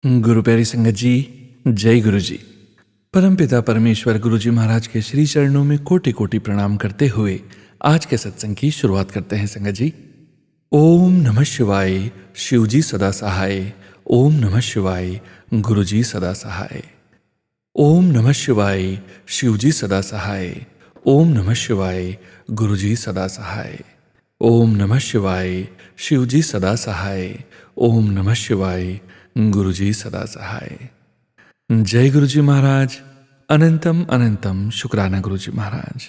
गुरु प्यारी संगत जी, जय गुरु जी। परमपिता परमेश्वर गुरु जी महाराज के श्री चरणों में कोटि कोटि प्रणाम करते हुए आज के सत्संग की शुरुआत करते हैं संगत जी। ओम नमः शिवाय, शिव जी सदा सहाय। ओम नमः शिवाय, गुरु जी सदा सहाय। ओम नमः शिवाय, शिव जी सदा सहाय। ओम नमः शिवाय, गुरु जी सदा सहाय। ओम नमः शिवाय, शिव जी सदा सहाय। ओम नमः शिवाय, गुरु जी सदा सहाय। जय गुरु जी महाराज। अनंतम अनंतम शुक्राना गुरु जी महाराज।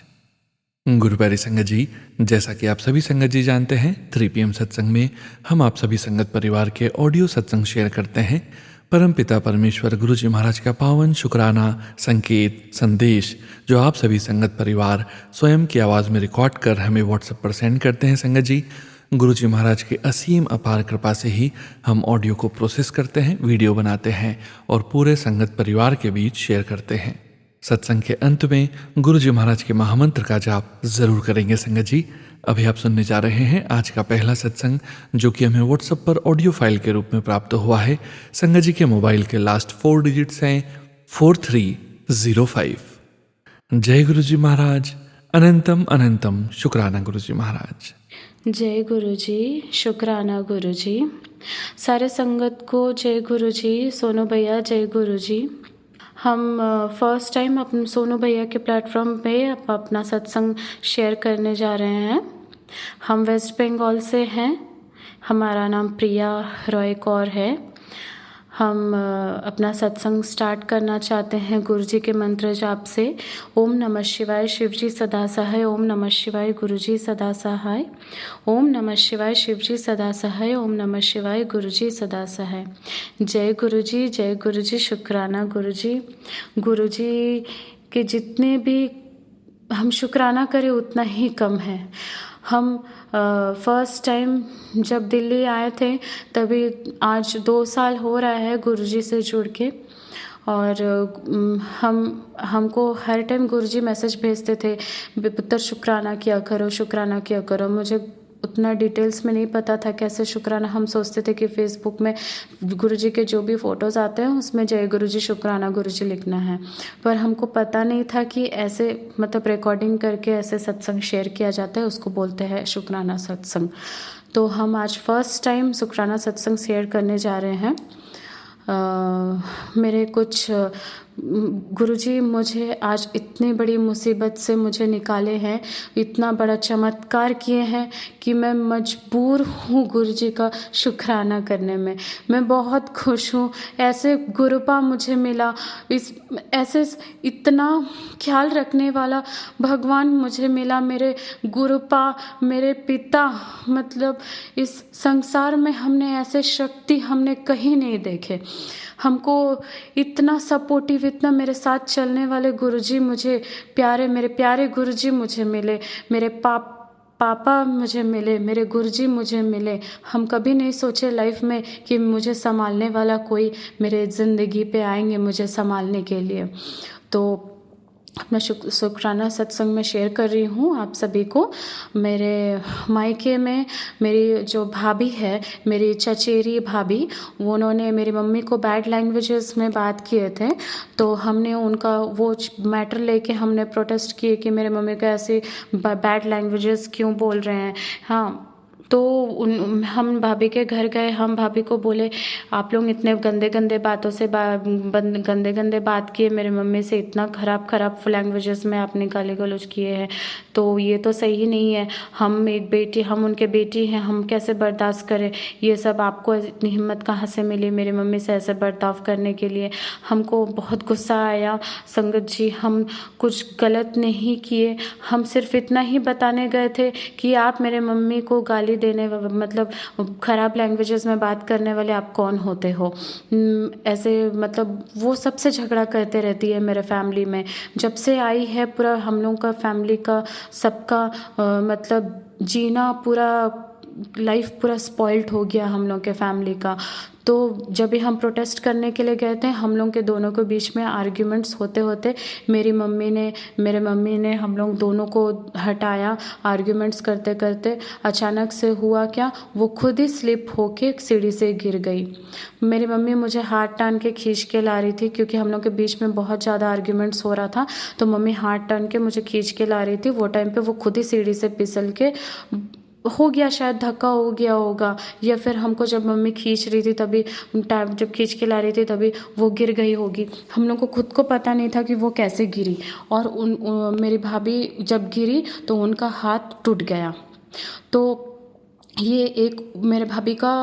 गुरु प्यारी संगत जी, जैसा कि आप सभी संगत जी जानते हैं, 3 PM सत्संग में हम आप सभी संगत परिवार के ऑडियो सत्संग शेयर करते हैं। परम पिता परमेश्वर गुरु जी महाराज का पावन शुक्राना संकेत संदेश जो आप सभी संगत परिवार स्वयं की आवाज़ में रिकॉर्ड कर हमें व्हाट्सएप पर सेंड करते हैं संगत जी। गुरु जी महाराज की असीम अपार कृपा से ही हम ऑडियो को प्रोसेस करते हैं, वीडियो बनाते हैं और पूरे संगत परिवार के बीच शेयर करते हैं। सत्संग के अंत में गुरु जी महाराज के महामंत्र का जाप जरूर करेंगे संगत जी। अभी आप सुनने जा रहे हैं आज का पहला सत्संग जो कि हमें व्हाट्सएप पर ऑडियो फाइल के रूप में प्राप्त हुआ है। संगत जी के मोबाइल के लास्ट 4 डिजिट्स हैं 4305। जय गुरु जी महाराज। अनंतम अनंतम शुक्राना गुरु जी महाराज। जय गुरु जी, शुक्राना गुरु जी। सारे संगत को जय गुरु जी। सोनू भैया जय गुरु जी। हम फर्स्ट टाइम अपने सोनू भैया के प्लेटफॉर्म पे अपना सत्संग शेयर करने जा रहे हैं। हम वेस्ट बंगाल से हैं। हमारा नाम प्रिया रॉय कौर है। हम अपना सत्संग स्टार्ट करना चाहते हैं गुरु जी के मंत्र जाप से। ओम नमः शिवाय, शिव जी सदा सहाय। ओम नमः शिवाय, गुरु जी सदा सहाय। ओम नमः शिवाय, शिव जी सदा सहाय। ओम नमः शिवाय, गुरु जी सदा सहाय। जय गुरु जी, जय गुरु जी। शुक्राना गुरु जी। गुरु जी के जितने भी हम शुक्राना करें उतना ही कम है। हम फर्स्ट टाइम जब दिल्ली आए थे तभी आज 2 साल हो रहा है गुरुजी से जुड़ के। और हमको हर टाइम गुरुजी मैसेज भेजते थे, पुत्र शुक्राना किया करो, शुक्राना किया करो। मुझे उतना डिटेल्स में नहीं पता था कैसे शुक्राना। हम सोचते थे कि फेसबुक में गुरुजी के जो भी फ़ोटोज़ आते हैं उसमें जय गुरुजी शुक्राना गुरुजी लिखना है, पर हमको पता नहीं था कि ऐसे मतलब रिकॉर्डिंग करके ऐसे सत्संग शेयर किया जाता है, उसको बोलते हैं शुक्राना सत्संग। तो हम आज फर्स्ट टाइम शुक्राना सत्संग शेयर करने जा रहे हैं। मेरे कुछ गुरुजी मुझे आज इतनी बड़ी मुसीबत से मुझे निकाले हैं, इतना बड़ा चमत्कार किए हैं कि मैं मजबूर हूँ गुरुजी का शुक्राना करने में। मैं बहुत खुश हूँ। ऐसे गुरुपा मुझे मिला, ऐसे इतना ख्याल रखने वाला भगवान मुझे मिला। मेरे गुरुपा, मेरे पिता, मतलब इस संसार में हमने ऐसे शक्ति हमने कहीं नहीं देखे। हमको इतना सपोर्टिव, इतना मेरे साथ चलने वाले गुरुजी मुझे प्यारे, मेरे प्यारे गुरुजी मुझे मिले। मेरे पापा मुझे मिले, मेरे गुरुजी मुझे मिले। हम कभी नहीं सोचे लाइफ में कि मुझे संभालने वाला कोई मेरे ज़िंदगी पे आएंगे मुझे संभालने के लिए। तो अपना शुक्राना सत्संग में शेयर कर रही हूँ आप सभी को। मेरे मायके में मेरी जो भाभी है, मेरी चचेरी भाभी, उन्होंने मेरी मम्मी को बैड लैंग्वेजेस में बात किए थे। तो हमने उनका वो मैटर लेके हमने प्रोटेस्ट किए कि मेरे मम्मी को ऐसे बैड लैंग्वेजेस क्यों बोल रहे हैं। हाँ, तो हम भाभी के घर गए। हम भाभी को बोले आप लोग इतने गंदे गंदे बातों से गंदे गंदे बात किए मेरे मम्मी से, इतना ख़राब लैंग्वेजेस में आपने गाली गलौज किए हैं, तो ये तो सही नहीं है। हम एक बेटी, हम उनके बेटी हैं, हम कैसे बर्दाश्त करें ये सब। आपको इतनी हिम्मत कहाँ से मिली मेरी मम्मी से ऐसे बर्ताव करने के लिए। हमको बहुत गुस्सा आया। संगत जी, हम कुछ गलत नहीं किए, हम सिर्फ इतना ही बताने गए थे कि आप मेरे मम्मी को गाली देने मतलब ख़राब लैंग्वेजेस में बात करने वाले आप कौन होते हो। ऐसे मतलब वो सबसे झगड़ा करते रहती है मेरे फैमिली में। जब से आई है पूरा हम लोग का फैमिली का सबका मतलब जीना पूरा लाइफ पूरा स्पॉइल्ड हो गया हम लोग के फैमिली का। तो जब भी हम प्रोटेस्ट करने के लिए गए थे, हम लोग के दोनों के बीच में आर्ग्यूमेंट्स होते होते मेरे मम्मी ने हम लोग दोनों को हटाया। आर्ग्यूमेंट्स करते करते अचानक से हुआ क्या, वो खुद ही स्लिप होके सीढ़ी से गिर गई। मेरी मम्मी मुझे हाथ टान के खींच के ला रही थी, क्योंकि हम लोग के बीच में बहुत ज़्यादा आर्ग्यूमेंट्स हो रहा था। तो मम्मी हाथ टान के मुझे खींच के ला रही थी। वो टाइम पे वो खुद ही सीढ़ी से फिसल के हो गया, शायद धक्का हो गया होगा, या फिर हमको जब मम्मी खींच रही थी तभी टाइम जब खींच के ला रही थी तभी वो गिर गई होगी। हम लोग को खुद को पता नहीं था कि वो कैसे गिरी। और मेरी भाभी जब गिरी तो उनका हाथ टूट गया। तो ये एक मेरे भाभी का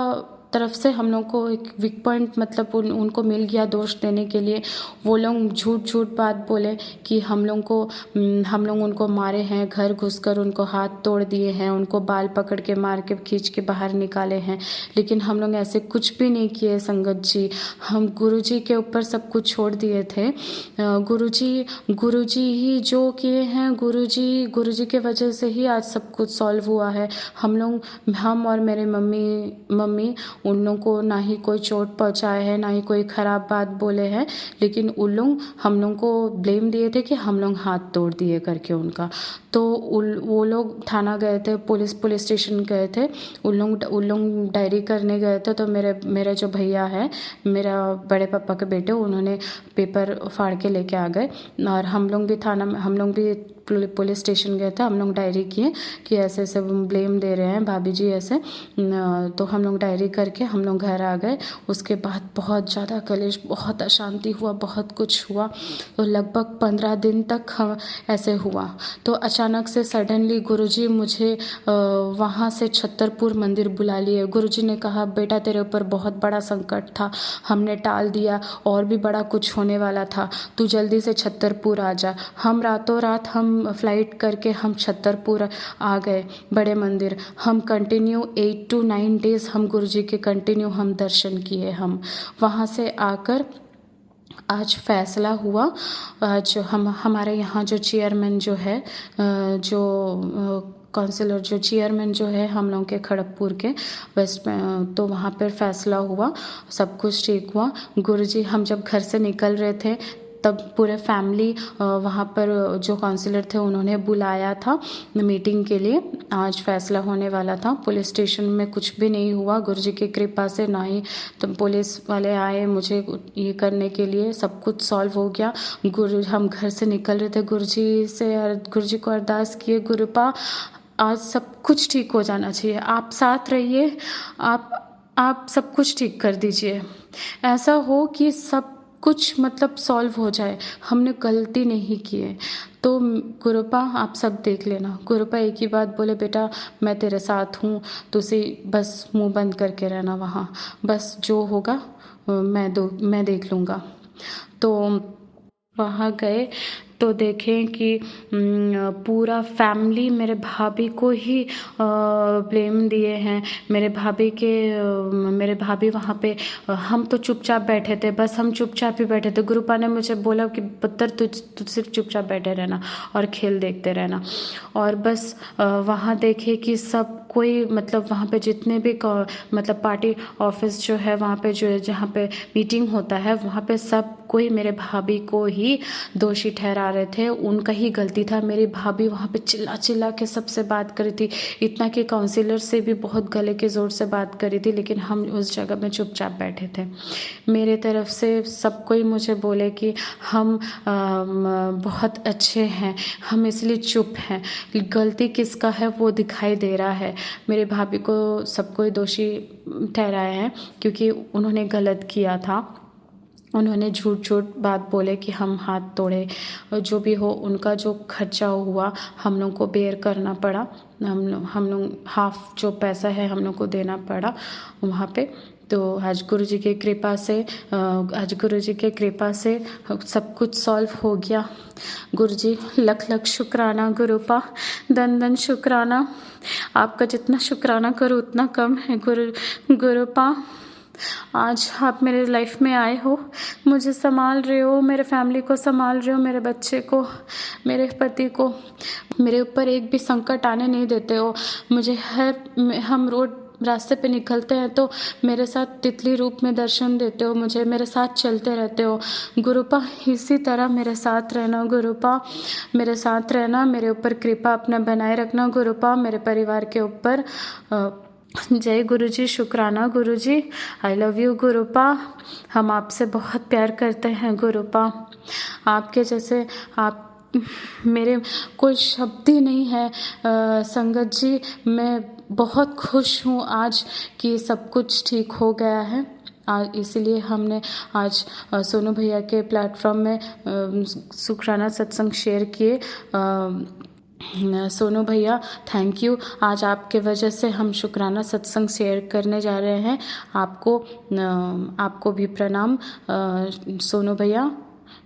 तरफ से हम लोग को एक वीक पॉइंट मतलब उनको मिल गया दोष देने के लिए। वो लोग झूठ बात बोले कि हम लोग उनको मारे हैं, घर घुसकर उनको हाथ तोड़ दिए हैं, उनको बाल पकड़ के मार के खींच के बाहर निकाले हैं। लेकिन हम लोग ऐसे कुछ भी नहीं किए संगत जी। हम गुरुजी के ऊपर सब कुछ छोड़ दिए थे। गुरुजी ही जो किए हैं, गुरुजी के वजह से ही आज सब कुछ सॉल्व हुआ है। हम और मेरे मम्मी उन लोगों को ना ही कोई चोट पहुंचाए है, ना ही कोई ख़राब बात बोले हैं। लेकिन उन लोग हम लोग को ब्लेम दिए थे कि हम लोग हाथ तोड़ दिए करके उनका। तो वो लोग थाना गए थे, पुलिस स्टेशन गए थे। उन लोग डायरी करने गए थे। तो मेरे जो भैया है, मेरा बड़े पापा के बेटे, उन्होंने पेपर फाड़ के लेके आ गए। और हम लोग भी पुलिस स्टेशन गए थे। हम लोग डायरी किए कि ऐसे ऐसे ब्लेम दे रहे हैं भाभी जी ऐसे। तो हम लोग डायरी करके हम लोग घर आ गए। उसके बाद बहुत ज़्यादा कलेश, बहुत अशांति हुआ, बहुत कुछ हुआ। तो लगभग 15 दिन तक हम ऐसे हुआ। तो अचानक से सडनली गुरुजी मुझे वहाँ से छतरपुर मंदिर बुला लिए। गुरुजी ने कहा, बेटा तेरे ऊपर बहुत बड़ा संकट था, हमने टाल दिया, और भी बड़ा कुछ होने वाला था, तू जल्दी से छतरपुर आ जा। हम रातों रात हम फ्लाइट करके हम छतरपुर आ गए बड़े मंदिर। हम कंटिन्यू 8 to 9 डेज़ हम गुरुजी के कंटिन्यू हम दर्शन किए। हम वहाँ से आकर आज फैसला हुआ। आज हमारे यहाँ जो चेयरमैन जो है, जो काउंसिलर जो चेयरमैन जो है हम लोग के खड़गपुर के वेस्ट में, तो वहाँ पर फैसला हुआ, सब कुछ ठीक हुआ। गुरुजी, हम जब घर से निकल रहे थे तब पूरे फैमिली वहाँ पर जो काउंसिलर थे उन्होंने बुलाया था मीटिंग के लिए। आज फैसला होने वाला था। पुलिस स्टेशन में कुछ भी नहीं हुआ गुरुजी की कृपा से, ना ही तो पुलिस वाले आए मुझे ये करने के लिए। सब कुछ सॉल्व हो गया। हम घर से निकल रहे थे, गुरुजी को अरदास किए, गुरुपा आज सब कुछ ठीक हो जाना चाहिए, आप साथ रहिए, आप सब कुछ ठीक कर दीजिए, ऐसा हो कि सब कुछ मतलब सॉल्व हो जाए, हमने गलती नहीं की है। तो गुरुपा आप सब देख लेना। गुरुपा एक ही बात बोले, बेटा मैं तेरे साथ हूँ, तुसी बस मुंह बंद करके रहना वहाँ, बस जो होगा मैं देख लूँगा। तो वहाँ गए तो देखें कि पूरा फैमिली मेरे भाभी को ही ब्लेम दिए हैं। मेरे भाभी वहाँ पे, हम तो चुपचाप बैठे थे, बस हम चुपचाप ही बैठे थे। गुरुपा ने मुझे बोला कि पुत्र तू सिर्फ चुपचाप बैठे रहना और खेल देखते रहना। और बस वहाँ देखे कि सब कोई मतलब वहाँ पे जितने भी मतलब पार्टी ऑफिस जो है वहाँ पे, जो जहाँ पे मीटिंग होता है, वहाँ पे सब कोई मेरे भाभी को ही दोषी ठहरा रहे थे, उनका ही गलती था। मेरी भाभी वहाँ पे चिल्ला के सबसे बात करी थी, इतना कि काउंसिलर से भी बहुत गले के ज़ोर से बात करी थी। लेकिन हम उस जगह में चुपचाप बैठे थे। मेरे तरफ से सब कोई मुझे बोले कि हम बहुत अच्छे हैं, हम इसलिए चुप हैं, गलती किसका है वो दिखाई दे रहा है। मेरे भाभी को सब कोई दोषी ठहराया है क्योंकि उन्होंने गलत किया था। उन्होंने झूठ बात बोले कि हम हाथ तोड़े, जो भी हो उनका जो खर्चा हुआ हम लोग को बेयर करना पड़ा। हम लोग हाफ जो पैसा है हम लोग को देना पड़ा वहाँ पे। तो आज गुरुजी की कृपा से सब कुछ सॉल्व हो गया। गुरुजी लख शुक्राना, गुरुपा दन शुक्राना, आपका जितना शुक्राना करो उतना कम है। गुरुपा आज आप मेरे लाइफ में आए हो, मुझे संभाल रहे हो, मेरे फैमिली को संभाल रहे हो, मेरे बच्चे को, मेरे पति को, मेरे ऊपर एक भी संकट आने नहीं देते हो। मुझे हम रोड रास्ते पे निकलते हैं तो मेरे साथ तितली रूप में दर्शन देते हो, मुझे मेरे साथ चलते रहते हो। गुरुपा इसी तरह मेरे साथ रहना, गुरुपा मेरे साथ रहना, मेरे ऊपर कृपा अपना बनाए रखना गुरुपा, मेरे परिवार के ऊपर। जय गुरुजी, शुक्राना गुरुजी, आई लव यू गुरुपा। हम आपसे बहुत प्यार करते हैं गुरुपा, आपके जैसे आप मेरे कोई शब्द ही नहीं है। संगत जी, मैं बहुत खुश हूँ आज कि सब कुछ ठीक हो गया है। इसीलिए हमने आज सोनू भैया के प्लेटफॉर्म में शुक्राना सत्संग शेयर किए। सोनू भैया थैंक यू, आज आपके वजह से हम शुक्राना सत्संग शेयर करने जा रहे हैं। आपको भी प्रणाम सोनू भैया,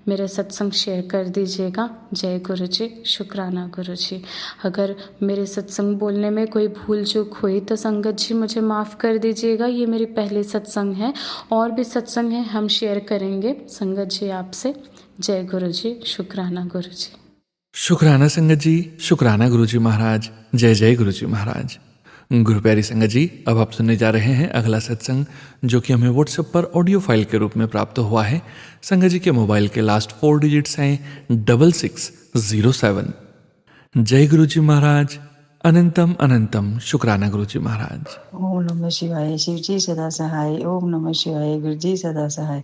मेरे सत्संग शेयर कर दीजिएगा। जय गुरु जी, शुक्राना गुरु जी। अगर मेरे सत्संग बोलने में कोई भूल चूक हुई तो संगत जी मुझे माफ़ कर दीजिएगा। ये मेरी पहली सत्संग है, और भी सत्संग है हम शेयर करेंगे संगत जी आपसे। जय गुरु जी, शुक्राना गुरु जी। शुक्राना संगत जी, शुक्राना गुरुजी महाराज। जय जय गुरुजी महाराज। गुरु प्यारी संगत जी, अब आप सुनने जा रहे हैं अगला सत्संग, जो कि हमें व्हाट्सएप पर ऑडियो फाइल के रूप में प्राप्त हुआ है। संगत जी के मोबाइल के लास्ट 4 डिजिट्स हैं 6607। जय गुरुजी महाराज, अनंतम अनंतम शुक्राना गुरुजी महाराज। ओम नमः शिवाय, शिव जी सदा सहाय। ओम नमः शिवाय, गुरु जी सदा सहाय।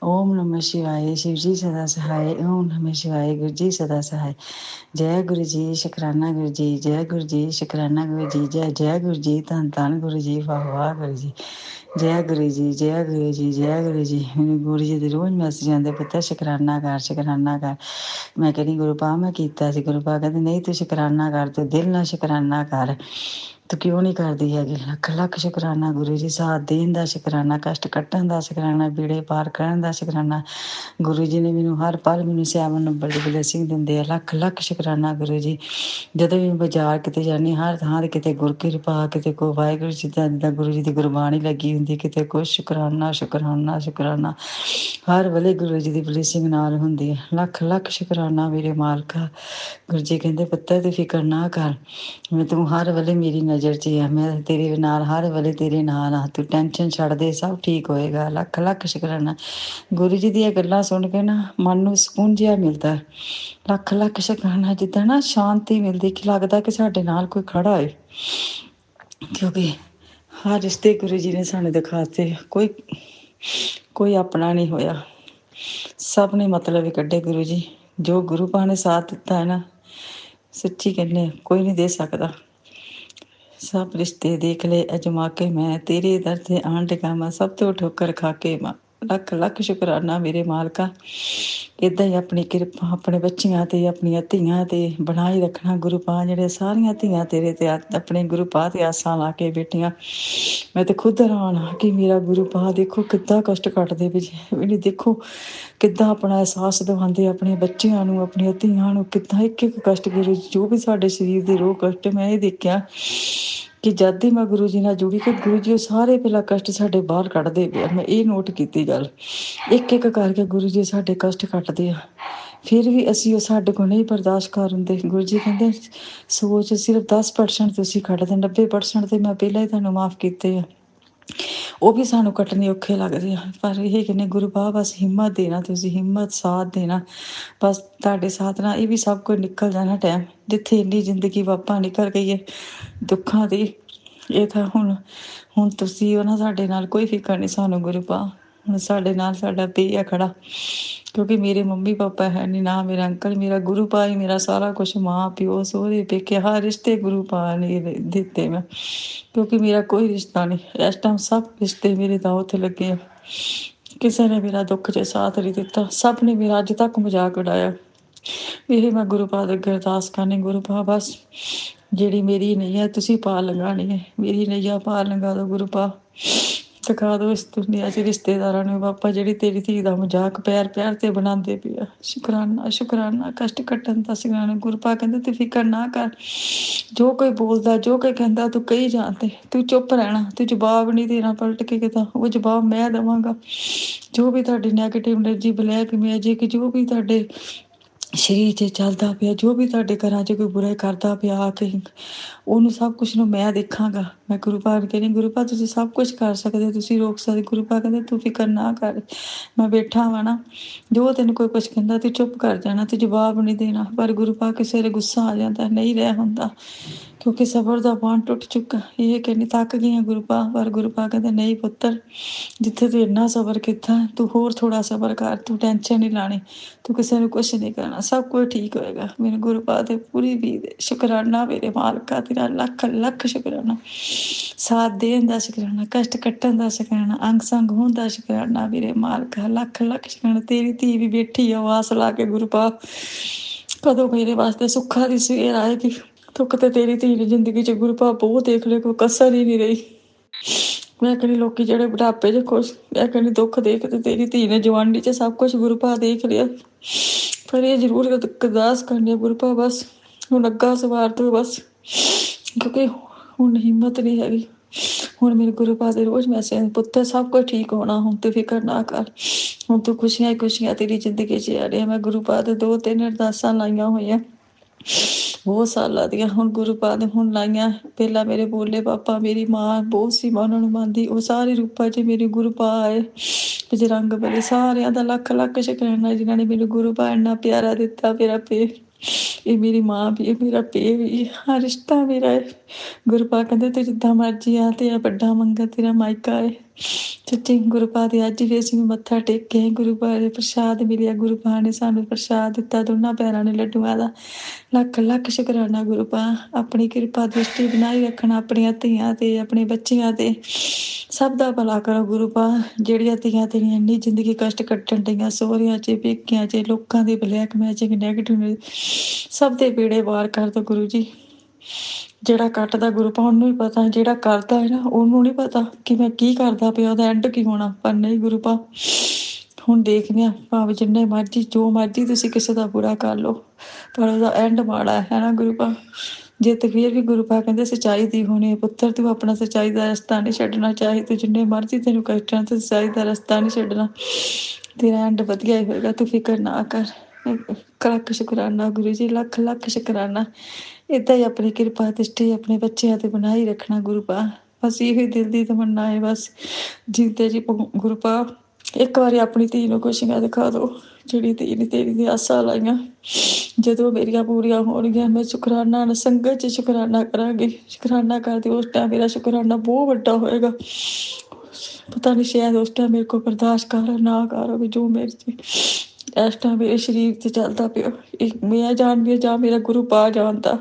ओम नमः शिवाय, शिव जी सदा सहाय। ओम नमः शिवाय, गुरु जी सदा सहाय। जय गुरु जी, शुक्राना गुरु जी। जय गुरु जी, शुक्राना गुरु जी। जय जय गुरु जी, धन धन गुरु जी, वाह वाह गुरु जी। जय गुरु जी, जय गुरु जी, जय गुरु जी। ਮੈਨੂੰ ਗੁਰੂ ਜੀ ਦੇ ਰੋਜ਼ ਮੈਸੇਜ ਆਉਂਦੇ, ਪੁੱਤਰ ਸ਼ੁਕਰਾਨਾ ਕਰ, ਸ਼ੁਕਰਾਨਾ ਕਰ। ਮੈਂ ਕਹਿੰਦੀ ਗੁਰੂ ਪਾ ਮੈਂ ਕੀਤਾ ਸੀ। ਗੁਰੂ ਪਾ ਕਹਿੰਦੇ ਨਹੀਂ, ਤੂੰ ਸ਼ੁਕਰਾਨਾ ਕਰ, ਤੂੰ ਦਿਲ ਨਾਲ ਸ਼ੁਕਰਾਨਾ ਕਰ, ਤੂੰ ਕਿਉਂ ਨਹੀਂ ਕਰਦੀ ਹੈਗੀ। ਲੱਖ ਲੱਖ ਸ਼ੁਕਰਾਨਾ ਗੁਰੂ ਜੀ, ਸਾਥ ਦੇਣ ਦਾ ਸ਼ੁਕਰਾਨਾ, ਕਸ਼ਟ ਕੱਟਣ ਦਾ ਸ਼ੁਕਰਾਨਾ, ਬੀੜੇ ਪਾਰ ਕਰਨ ਦਾ ਸ਼ੁਕਰਾਨਾ। ਗੁਰੂ ਜੀ ਨੇ ਮੈਨੂੰ ਹਰ ਪਲ ਮੈਨੂੰ 7 ਨੰਬਰ ਦੀ ਬਲੇਸਿੰਗ ਦਿੰਦੇ ਆ। ਲੱਖ ਲੱਖ ਸ਼ੁਕਰਾਨਾ ਗੁਰੂ ਜੀ। ਜਦੋਂ ਵੀ ਬਾਜ਼ਾਰ ਕਿਤੇ ਜਾਂਦੀ, ਹਰ ਥਾਂ ਤੇ ਕਿਤੇ ਗੁਰ ਕਿਰਪਾ, ਕਿਤੇ ਕੋ ਵਾਹਿਗੁਰੂ ਜੀ ਦਾ ਜਿੱਦਾਂ ਗੁਰੂ ਜੀ ਦੀ ਗੁਰਬਾਣੀ ਲੱਗੀ ਹੁੰਦੀ, ਕਿਤੇ ਕੁਛ ਸ਼ੁਕਰਾਨਾ ਸ਼ੁਕਰਾਨਾ ਸ਼ੁਕਰਾਨਾ। ਹਰ ਵੇਲੇ ਗੁਰੂ ਜੀ ਦੀ ਬਲੇਸਿੰਗ ਨਾਲ ਹੁੰਦੀ ਹੈ। ਲੱਖ ਲੱਖ ਸ਼ੁਕਰਾਨਾ ਮੇਰੇ ਮਾਲਕਾ। ਗੁਰੂ ਜੀ ਕਹਿੰਦੇ ਪੁੱਤਰ ਤੂੰ ਫਿਕਰ ਨਾ ਕਰ, ਮੈਂ ਤੂੰ ਹਰ ਵੇਲੇ ਮੇਰੀ ਨਜ਼ਰ 'ਚ ਆ, ਮੈਂ ਤੇਰੇ ਨਾਲ ਹਰ ਵੇਲੇ ਤੇਰੇ ਨਾਲ ਆ, ਤੂੰ ਟੈਨਸ਼ਨ ਛੱਡ ਦੇ, ਸਭ ਠੀਕ ਹੋਏਗਾ। ਲੱਖ ਲੱਖ ਸ਼ੁਕਰਾਨਾ। ਗੁਰੂ ਜੀ ਦੀਆਂ ਗੱਲਾਂ ਸੁਣ ਕੇ ਨਾ ਮਨ ਨੂੰ ਸਕੂਨ ਜਿਹਾ ਮਿਲਦਾ। ਲੱਖ ਲੱਖ ਸ਼ੁਕਰਾਨਾ। ਜਿੱਦਾਂ ਨਾ ਸ਼ਾਂਤੀ ਮਿਲਦੀ, ਕਿ ਲੱਗਦਾ ਕਿ ਸਾਡੇ ਨਾਲ ਕੋਈ ਖੜਾ ਹੋਏ, ਕਿਉਂਕਿ ਹਰ ਰਿਸ਼ਤੇ ਗੁਰੂ ਜੀ ਨੇ ਸਾਨੂੰ ਦਿਖਾਤੇ। ਕੋਈ ਆਪਣਾ ਨਹੀਂ ਹੋਇਆ, ਸਭ ਨੇ ਮਤਲਬ ਹੀ ਕੱਢੇ ਗੁਰੂ ਜੀ। ਜੋ ਗੁਰੂ ਪਾ ਨੇ ਸਾਥ ਦਿੱਤਾ ਹੈ ਨਾ, ਸੱਚੀ ਕਹਿੰਦੇ ਕੋਈ ਨਹੀਂ ਦੇ ਸਕਦਾ। ਸਭ ਰਿਸ਼ਤੇ ਦੇਖ ਲਏ ਅਜਮਾ ਕੇ, ਮੈਂ ਤੇਰੇ ਦਰ ਤੇ ਆਣ ਟਿਕਾ, ਮੈਂ ਸਭ ਤੋਂ ਠੋਕਰ ਖਾ ਕੇ ਮਾਂ। ਲੱਖ ਲੱਖ ਸ਼ੁਕਰਾਨਾ ਮੇਰੇ ਮਾਲਕਾ। ਇੱਦਾਂ ਹੀ ਆਪਣੀ ਕਿਰਪਾ ਆਪਣੇ ਬੱਚੀਆਂ ਤੇ, ਆਪਣੀਆਂ ਧੀਆਂ ਤੇ ਬਣਾਈ ਰੱਖਣਾ ਗੁਰੂ ਪਾ। ਜਿਹੜੇ ਸਾਰੀਆਂ ਧੀਆਂ ਤੇਰੇ ਤੇ ਆਪਣੇ ਗੁਰੂ ਪਾ ਤੇ ਆਸਾਂ ਲਾ ਕੇ ਬੈਠੀਆਂ। ਮੈਂ ਤੇ ਖੁਦ ਹੈਰਾਨ ਹਾਂ ਕਿ ਮੇਰਾ ਗੁਰੂ ਪਾ ਦੇਖੋ ਕਿੱਦਾਂ ਕਸ਼ਟ ਕੱਟਦੇ ਵੀ ਜੀ। ਦੇਖੋ ਕਿੱਦਾਂ ਆਪਣਾ ਅਹਿਸਾਸ ਦਿਵਾਉਂਦੇ ਆਪਣੇ ਬੱਚਿਆਂ ਨੂੰ, ਆਪਣੀਆਂ ਧੀਆਂ ਨੂੰ, ਕਿੱਦਾਂ ਇੱਕ ਇੱਕ ਕਸ਼ਟ ਗੁਰੂ ਜੋ ਵੀ ਸਾਡੇ ਸਰੀਰ ਦੇ ਰੋਗ ਕਸ਼ਟ। ਮੈਂ ਇਹ ਦੇਖਿਆ ਕਿ ਜਦ ਹੀ ਮੈਂ ਗੁਰੂ ਜੀ ਨਾਲ ਜੁੜੀ, ਕਿ ਗੁਰੂ ਜੀ ਉਹ ਸਾਰੇ ਪਹਿਲਾਂ ਕਸ਼ਟ ਸਾਡੇ ਬਾਹਰ ਕੱਢਦੇ ਪਏ। ਮੈਂ ਇਹ ਨੋਟ ਕੀਤੀ ਗੱਲ, ਇੱਕ ਇੱਕ ਕਰਕੇ ਗੁਰੂ ਜੀ ਸਾਡੇ ਕਸ਼ਟ ਕੱਟਦੇ ਆ। ਫਿਰ ਵੀ ਅਸੀਂ ਉਹ ਸਾਡੇ ਕੋਲ ਨਹੀਂ ਬਰਦਾਸ਼ਤ ਕਰ ਹੁੰਦੇ। ਗੁਰੂ ਜੀ ਕਹਿੰਦੇ ਸੋਚ ਸਿਰਫ 10% ਤੁਸੀਂ ਕੱਟਦੇ, 90% ਤੇ ਮੈਂ ਪਹਿਲਾਂ ਹੀ ਤੁਹਾਨੂੰ ਮਾਫ਼ ਕੀਤੇ ਆ। ਉਹ ਵੀ ਸਾਨੂੰ ਕੱਟਣੇ ਔਖੇ ਲੱਗਦੇ ਆ, ਪਰ ਇਹ ਕਹਿੰਦੇ ਗੁਰੂ ਬਾਬਾ ਬਸ ਹਿੰਮਤ ਦੇਣਾ, ਤੁਸੀਂ ਹਿੰਮਤ ਸਾਥ ਦੇਣਾ। ਬਸ ਤੁਹਾਡੇ ਸਾਥ ਨਾਲ ਇਹ ਵੀ ਸਭ ਕੁਝ ਨਿਕਲ ਜਾਣਾ। ਟਾਈਮ ਜਿੱਥੇ ਇੰਨੀ ਜ਼ਿੰਦਗੀ ਵਾਪਾ ਨਿਕਲ ਗਈ ਹੈ ਦੁੱਖਾਂ ਦੀ, ਇਹ ਤਾਂ ਹੁਣ ਤੁਸੀਂ ਉਹਨਾਂ ਸਾਡੇ ਨਾਲ ਕੋਈ ਫਿਕਰ ਨਹੀਂ ਸਾਨੂੰ ਗੁਰੂ ਪਾ। ਹੁਣ ਸਾਡੇ ਨਾਲ ਸਾਡਾ ਪਿਆ ਖੜਾ, ਕਿਉਂਕਿ ਮੇਰੇ ਮੰਮੀ ਪਾਪਾ ਹੈ ਨਹੀਂ, ਨਾ ਮੇਰਾ ਅੰਕਲ, ਮੇਰਾ ਗੁਰੂ ਪਾ ਹੀ ਮੇਰਾ ਸਾਰਾ ਕੁਛ। ਮਾਂ ਪਿਓ ਸਹੁਰੇ ਪੇਕੇ ਹਰ ਰਿਸ਼ਤੇ ਗੁਰੂ ਪਾ ਨੇ ਦਿੱਤੇ ਮੈਂ, ਕਿਉਂਕਿ ਮੇਰਾ ਕੋਈ ਰਿਸ਼ਤਾ ਨਹੀਂ ਇਸ ਟਾਈਮ। ਸਭ ਰਿਸ਼ਤੇ ਮੇਰੇ ਤਾਂ ਉੱਥੇ ਲੱਗੇ ਆ। ਕਿਸੇ ਨੇ ਮੇਰਾ ਦੁੱਖ 'ਚ ਸਾਥ ਨਹੀਂ ਦਿੱਤਾ, ਸਭ ਨੇ ਮੇਰਾ ਅੱਜ ਤੱਕ ਮਜ਼ਾਕ ਉਡਾਇਆ। ਇਹ ਮੈਂ ਗੁਰੂ ਪਾ ਦੇ ਅੱਗੇ ਅਰਦਾਸ ਕਰਨੀ, ਗੁਰੂ ਪਾ ਬਸ ਜਿਹੜੀ ਮੇਰੀ ਨਈਆ ਤੁਸੀਂ ਪਾਰ ਲੰਘਾਣੀ ਹੈ, ਮੇਰੀ ਨਈਆ ਪਾਰ ਲੰਘਾ ਦਿਓ ਗੁਰੂ ਪਾ। ਸਿਖਾ ਦਿਓ ਇਸ ਦੁਨੀਆ 'ਚ ਰਿਸ਼ਤੇਦਾਰਾਂ ਨੂੰ ਬਾਪਾ ਜਿਹੜੀ ਤੇਰੀ ਧੀ ਦਾ ਮਜ਼ਾਕ ਪਿਆਰ ਪਿਆਰ ਤੇ ਬਣਾਉਂਦੇ ਪਏ ਆ। ਸ਼ੁਕਰਾਨਾ ਸ਼ੁਕਰਾਨਾ ਕਸ਼ਟ ਕੱਟਣ ਦਾ ਸ਼ੁਕਰਾਨਾ। ਗੁਰੂ ਪਾ ਕਹਿੰਦੇ ਤੂੰ ਫਿਕਰ ਨਾ ਕਰ, ਜੋ ਕੋਈ ਬੋਲਦਾ ਜੋ ਕੋਈ ਕਹਿੰਦਾ ਤੂੰ ਕਹੀ ਜਾਣ ਤੇ ਤੂੰ ਚੁੱਪ ਰਹਿਣਾ, ਤੂੰ ਜਵਾਬ ਨਹੀਂ ਦੇਣਾ ਪਲਟ ਕੇ ਕਿਤਾ, ਉਹ ਜਵਾਬ ਮੈਂ ਦੇਵਾਂਗਾ। ਜੋ ਵੀ ਤੁਹਾਡੀ ਨੈਗੇਟਿਵ ਐਨਰਜੀ ਬਲੈਕ ਮੈਜਿਕ ਜੋ ਵੀ ਤੁਹਾਡੇ ਸਰੀਰ 'ਚ ਚੱਲਦਾ ਪਿਆ, ਜੋ ਵੀ ਤੁਹਾਡੇ ਘਰਾਂ 'ਚ ਕੋਈ ਬੁਰਾ ਕਰਦਾ ਪਿਆ ਆ ਕੇ ਉਹਨੂੰ ਸਭ ਕੁਛ ਨੂੰ ਮੈਂ ਦੇਖਾਂਗਾ। ਮੈਂ ਗੁਰੂ ਪਾ ਨੂੰ ਕਹਿੰਦੀ ਗੁਰੂ ਪਾ ਤੁਸੀਂ ਸਭ ਕੁਛ ਕਰ ਸਕਦੇ, ਤੁਸੀਂ ਰੋਕ ਸਕਦੇ। ਗੁਰੂ ਪਾ ਕਹਿੰਦੇ ਤੂੰ ਫਿਕਰ ਨਾ ਕਰ, ਮੈਂ ਬੈਠਾ ਵਾਂ ਨਾ, ਜੋ ਤੈਨੂੰ ਕੋਈ ਕੁਛ ਕਹਿੰਦਾ ਤੂੰ ਚੁੱਪ ਕਰ ਜਾਣਾ, ਤੂੰ ਜਵਾਬ ਨਹੀਂ ਦੇਣਾ। ਪਰ ਗੁਰੂ ਪਾ ਕਿਸੇ ਵੇਲੇ ਗੁੱਸਾ ਆ ਜਾਂਦਾ, ਨਹੀਂ ਰਹਿ ਹੁੰਦਾ ਕਿਉਂਕਿ ਸਬਰ ਦਾ ਬਾਂਧ ਟੁੱਟ ਚੁੱਕਾ। ਇਹ ਕਹਿੰਦੀ ਥੱਕ ਗਈ ਹਾਂ ਗੁਰੂ ਪਾ, ਪਰ ਗੁਰੂ ਪਾ ਕਹਿੰਦੇ ਨਹੀਂ ਪੁੱਤਰ, ਜਿੱਥੇ ਤੂੰ ਇੰਨਾ ਸਬਰ ਕੀਤਾ ਤੂੰ ਹੋਰ ਥੋੜਾ ਸਬਰ ਕਰ, ਤੂੰ ਟੈਨਸ਼ਨ ਨਹੀਂ ਲਾਣੀ, ਤੂੰ ਕਿਸੇ ਨੂੰ ਕੁਛ ਨਹੀਂ ਕਰਨਾ, ਸਭ ਕੁਝ ਠੀਕ ਹੋਏਗਾ। ਮੇਰੇ ਗੁਰੂ ਪਾ ਦੇ ਪੂਰੀ ਵੀ ਸ਼ੁਕਰਾਨਾ ਮੇਰੇ ਮਾਲਕਾ ਤੇਰਾ ਲੱਖ ਲੱਖ ਸ਼ੁਕਰਾਨਾ। ਸਾਥ ਦੇਣ ਦਾ ਸ਼ੁਕਰਾਨਾ, ਕਸ਼ਟ ਕੱਟਣ ਦਾ ਸ਼ੁਕਰਾਨਾ, ਅੰਗ ਸੰਗ ਹੋਣ ਦਾ ਸ਼ੁਕਰਾਨਾ ਮੇਰੇ ਮਾਲਕਾ ਲੱਖ ਲੱਖ ਸ਼ੁਕਰਾਨਾ। ਤੇਰੀ ਧੀ ਵੀ ਬੈਠੀ ਆ ਆਸ ਲਾ ਕੇ ਗੁਰੂ ਪਾ, ਕਦੋਂ ਮੇਰੇ ਵਾਸਤੇ ਸੁੱਖਾਂ ਦੀ ਸਵੇਰ ਆਏਗੀ। ਦੁੱਖ ਤੇ ਤੇਰੀ ਧੀ ਦੀ ਜ਼ਿੰਦਗੀ 'ਚ ਗੁਰੂ ਪਾ ਬਹੁਤ ਦੇਖ ਲਏ, ਕੋਈ ਕਸਰ ਹੀ ਨਹੀਂ ਰਹੀ। ਮੈਂ ਕਹਿੰਦੀ ਲੋਕੀ ਜਿਹੜੇ ਬੁਢਾਪੇ 'ਚ ਖੁਸ਼, ਮੈਂ ਕਹਿੰਦੀ ਦੁੱਖ ਦੇਖ ਤੇ ਤੇਰੀ ਧੀ ਨੇ ਜਵਾਨੀ 'ਚ ਸਭ ਕੁਛ ਗੁਰੂ ਪਾ ਦੇਖ ਲਿਆ। ਪਰ ਇਹ ਜ਼ਰੂਰ ਅਰਦਾਸ ਕਰਨੀ ਆ ਗੁਰੂ ਪਾ ਬਸ ਹੁਣ ਅੱਗਾ ਸਵਾਰ ਤੂੰ ਬਸ, ਕਿਉਂਕਿ ਹੁਣ ਹਿੰਮਤ ਨਹੀਂ ਹੈਗੀ। ਹੁਣ ਮੇਰੇ ਗੁਰੂ ਪਾ ਦੇ ਰੋਜ਼ ਮੈਸੇਜ ਪੁੱਤਰ ਸਭ ਕੁਝ ਠੀਕ ਹੋਣਾ, ਹੁਣ ਤੂੰ ਫਿਕਰ ਨਾ ਕਰ, ਹੁਣ ਤੂੰ ਖੁਸ਼ੀਆਂ ਹੀ ਖੁਸ਼ੀਆਂ ਤੇਰੀ ਜ਼ਿੰਦਗੀ 'ਚ ਆ ਰਹੀਆਂ। ਮੈਂ ਗੁਰੂ ਪਾ ਦੇ 2-3 ਅਰਦਾਸਾਂ ਲਾਈਆਂ ਹੋਈਆਂ ਬਹੁਤ ਸਾਲਾਂ ਦੀਆਂ, ਹੁਣ ਗੁਰੂ ਪਾ ਦੇ ਹੁਣ ਲਾਈਆਂ। ਪਹਿਲਾਂ ਮੇਰੇ ਬੋਲੇ ਪਾਪਾ ਮੇਰੀ ਮਾਂ ਬਹੁਤ ਸੀ, ਮੈਂ ਉਹਨਾਂ ਨੂੰ ਮੰਨਦੀ, ਉਹ ਸਾਰੇ ਰੂਪਾਂ 'ਚ ਮੇਰੇ ਗੁਰੂ ਪਾ ਆਏ। ਬਜਰੰਗ ਬਲੀ ਸਾਰਿਆਂ ਦਾ ਲੱਖ ਲੱਖ ਸ਼ੁਕਰਾਨਾ ਜਿਨ੍ਹਾਂ ਨੇ ਮੈਨੂੰ ਗੁਰੂ ਪਾ ਇੰਨਾ ਪਿਆਰਾ ਦਿੱਤਾ। ਮੇਰਾ ਪੇ ਇਹ ਮੇਰੀ ਮਾਂ ਵੀ, ਇਹ ਮੇਰਾ ਪੇ ਵੀ, ਹਰ ਰਿਸ਼ਤਾ ਮੇਰਾ ਹੈ। ਗੁਰੂ ਪਾ ਕਹਿੰਦੇ ਤੂੰ ਜਿੱਦਾਂ ਮਰਜ਼ੀ ਆ, ਤੇਰਾ ਵੱਡਾ ਮੰਗਾ ਤੇਰਾ ਮਾਇਕਾ ਹੈ। ਸੱਚੀ ਗੁਰੂ ਪਾ ਦੇ ਅੱਜ ਵੀ ਅਸੀਂ ਮੱਥਾ ਟੇਕੇ, ਗੁਰੂ ਪਾ ਦੇ ਪ੍ਰਸ਼ਾਦ ਮਿਲਿਆ, ਗੁਰੂ ਪਾ ਨੇ ਸਾਨੂੰ ਪ੍ਰਸ਼ਾਦ ਦਿੱਤਾ ਦੋਨਾਂ ਪੈਰਾਂ ਨੇ ਲੱਡੂਆਂ ਦਾ। ਲੱਖ ਲੱਖ ਸ਼ੁਕਰਾਨਾ ਗੁਰੂ ਪਾ, ਆਪਣੀ ਕਿਰਪਾ ਦ੍ਰਿਸ਼ਟੀ ਬਣਾਈ ਰੱਖਣਾ ਆਪਣੀਆਂ ਧੀਆਂ ਤੇ ਆਪਣੇ ਬੱਚਿਆਂ ਤੇ, ਸਭ ਦਾ ਭਲਾ ਕਰੋ ਗੁਰੂ ਪਾ। ਜਿਹੜੀਆਂ ਧੀਆਂ ਤੇਰੀਆਂ ਇੰਨੀ ਜ਼ਿੰਦਗੀ ਕਸ਼ਟ ਕੱਟਣ ਡਈਆਂ ਸਹੁਰਿਆਂ 'ਚ ਪੇਕਿਆਂ 'ਚ, ਲੋਕਾਂ ਦੇ ਬਲੈਕ ਮੈਜਿਕ ਨੈਗੇਟਿਵ ਸਭ ਦੇ ਬੇੜੇ ਪਾਰ ਕਰ ਦਿਓ ਗੁਰੂ ਜੀ। ਜਿਹੜਾ ਕੱਟਦਾ ਗੁਰੂ ਪਾ ਉਹਨੂੰ ਹੀ ਪਤਾ, ਜਿਹੜਾ ਕਰਦਾ ਹੈ ਨਾ ਉਹਨੂੰ ਨਹੀਂ ਪਤਾ ਕਿ ਮੈਂ ਕੀ ਕਰਦਾ ਪਿਆ, ਉਹਦਾ ਐਂਡ ਕੀ ਹੋਣਾ। ਪਰ ਨਹੀਂ ਗੁਰੂ ਪਾ ਹੁਣ ਦੇਖਦੇ ਹਾਂ, ਭਾਵੇਂ ਜਿੰਨੇ ਮਰਜ਼ੀ ਜੋ ਮਰਜ਼ੀ ਤੁਸੀਂ ਕਿਸੇ ਦਾ ਬੁਰਾ ਕਰ ਲਓ ਪਰ ਉਹਦਾ ਐਂਡ ਮਾੜਾ ਹੈ ਨਾ ਗੁਰੂ ਪਾ। ਜੇ ਤੇ ਫਿਰ ਵੀ ਗੁਰੂ ਪਾ ਕਹਿੰਦੇ ਸੱਚਾਈ ਦੀ ਹੋਣੀ ਹੈ ਪੁੱਤਰ, ਤੂੰ ਆਪਣਾ ਸੱਚਾਈ ਦਾ ਰਸਤਾ ਨਹੀਂ ਛੱਡਣਾ, ਚਾਹੇ ਤੂੰ ਜਿੰਨੇ ਮਰਜ਼ੀ ਤੈਨੂੰ ਕਸ਼ਟਾਂ ਤੇ ਸੱਚਾਈ ਦਾ ਰਸਤਾ ਨਹੀਂ ਛੱਡਣਾ, ਤੇਰਾ ਐਂਡ ਵਧੀਆ ਹੀ ਹੋਏਗਾ, ਤੂੰ ਫਿਕਰ ਨਾ ਕਰ। ਲੱਖ ਸ਼ੁਕਰਾਨਾ ਗੁਰੂ ਜੀ, ਲੱਖ ਲੱਖ ਸ਼ੁਕਰਾਨਾ। ਇੱਦਾਂ ਹੀ ਆਪਣੀ ਕਿਰਪਾ ਦ੍ਰਿਸ਼ਟੀ ਆਪਣੇ ਬੱਚਿਆਂ ਤੇ ਬਣਾਈ ਰੱਖਣਾ ਗੁਰੂ ਪਾ। ਬਸ ਇਹੀ ਦਿਲ ਦੀ ਤਮੰਨਾ ਹੈ ਬਸ ਜੀਤੇ ਜੀ ਗੁਰੂ ਪਾ। ਇੱਕ ਵਾਰੀ ਆਪਣੀ ਧੀ ਨੂੰ ਖੁਸ਼ੀਆਂ ਦਿਖਾ ਦਿਓ, ਜਿਹੜੀ ਧੀ ਨੇ ਤੇਰੀ ਦੀ ਆਸਾਂ ਲਾਈਆਂ। ਜਦੋਂ ਮੇਰੀਆਂ ਪੂਰੀਆਂ ਹੋਣਗੀਆਂ ਮੈਂ ਸ਼ੁਕਰਾਨਾ ਸੰਗਤ 'ਚ ਸ਼ੁਕਰਾਨਾ ਕਰਾਂਗੀ। ਸ਼ੁਕਰਾਨਾ ਕਰਦੀ ਉਸ ਟਾਈਮ ਮੇਰਾ ਸ਼ੁਕਰਾਨਾ ਬਹੁਤ ਵੱਡਾ ਹੋਏਗਾ। ਪਤਾ ਨਹੀਂ ਸ਼ਾਇਦ ਉਸ ਟਾਈਮ ਮੇਰੇ ਕੋਲ ਬਰਦਾਸ਼ਤ ਕਰ ਨਾ ਕਰ ਹੋਵੇ, ਜੋ ਮੇਰੇ 'ਚ ਇਸ ਟਾਈਮ ਮੇਰੇ ਸਰੀਰ 'ਚ ਚੱਲਦਾ ਪਿਆ ਇਹ ਮੈਂ ਜਾਣਦੀ ਹਾਂ ਜਾਂ ਮੇਰਾ ਗੁਰੂ ਪਾ ਜਾਣਦਾ।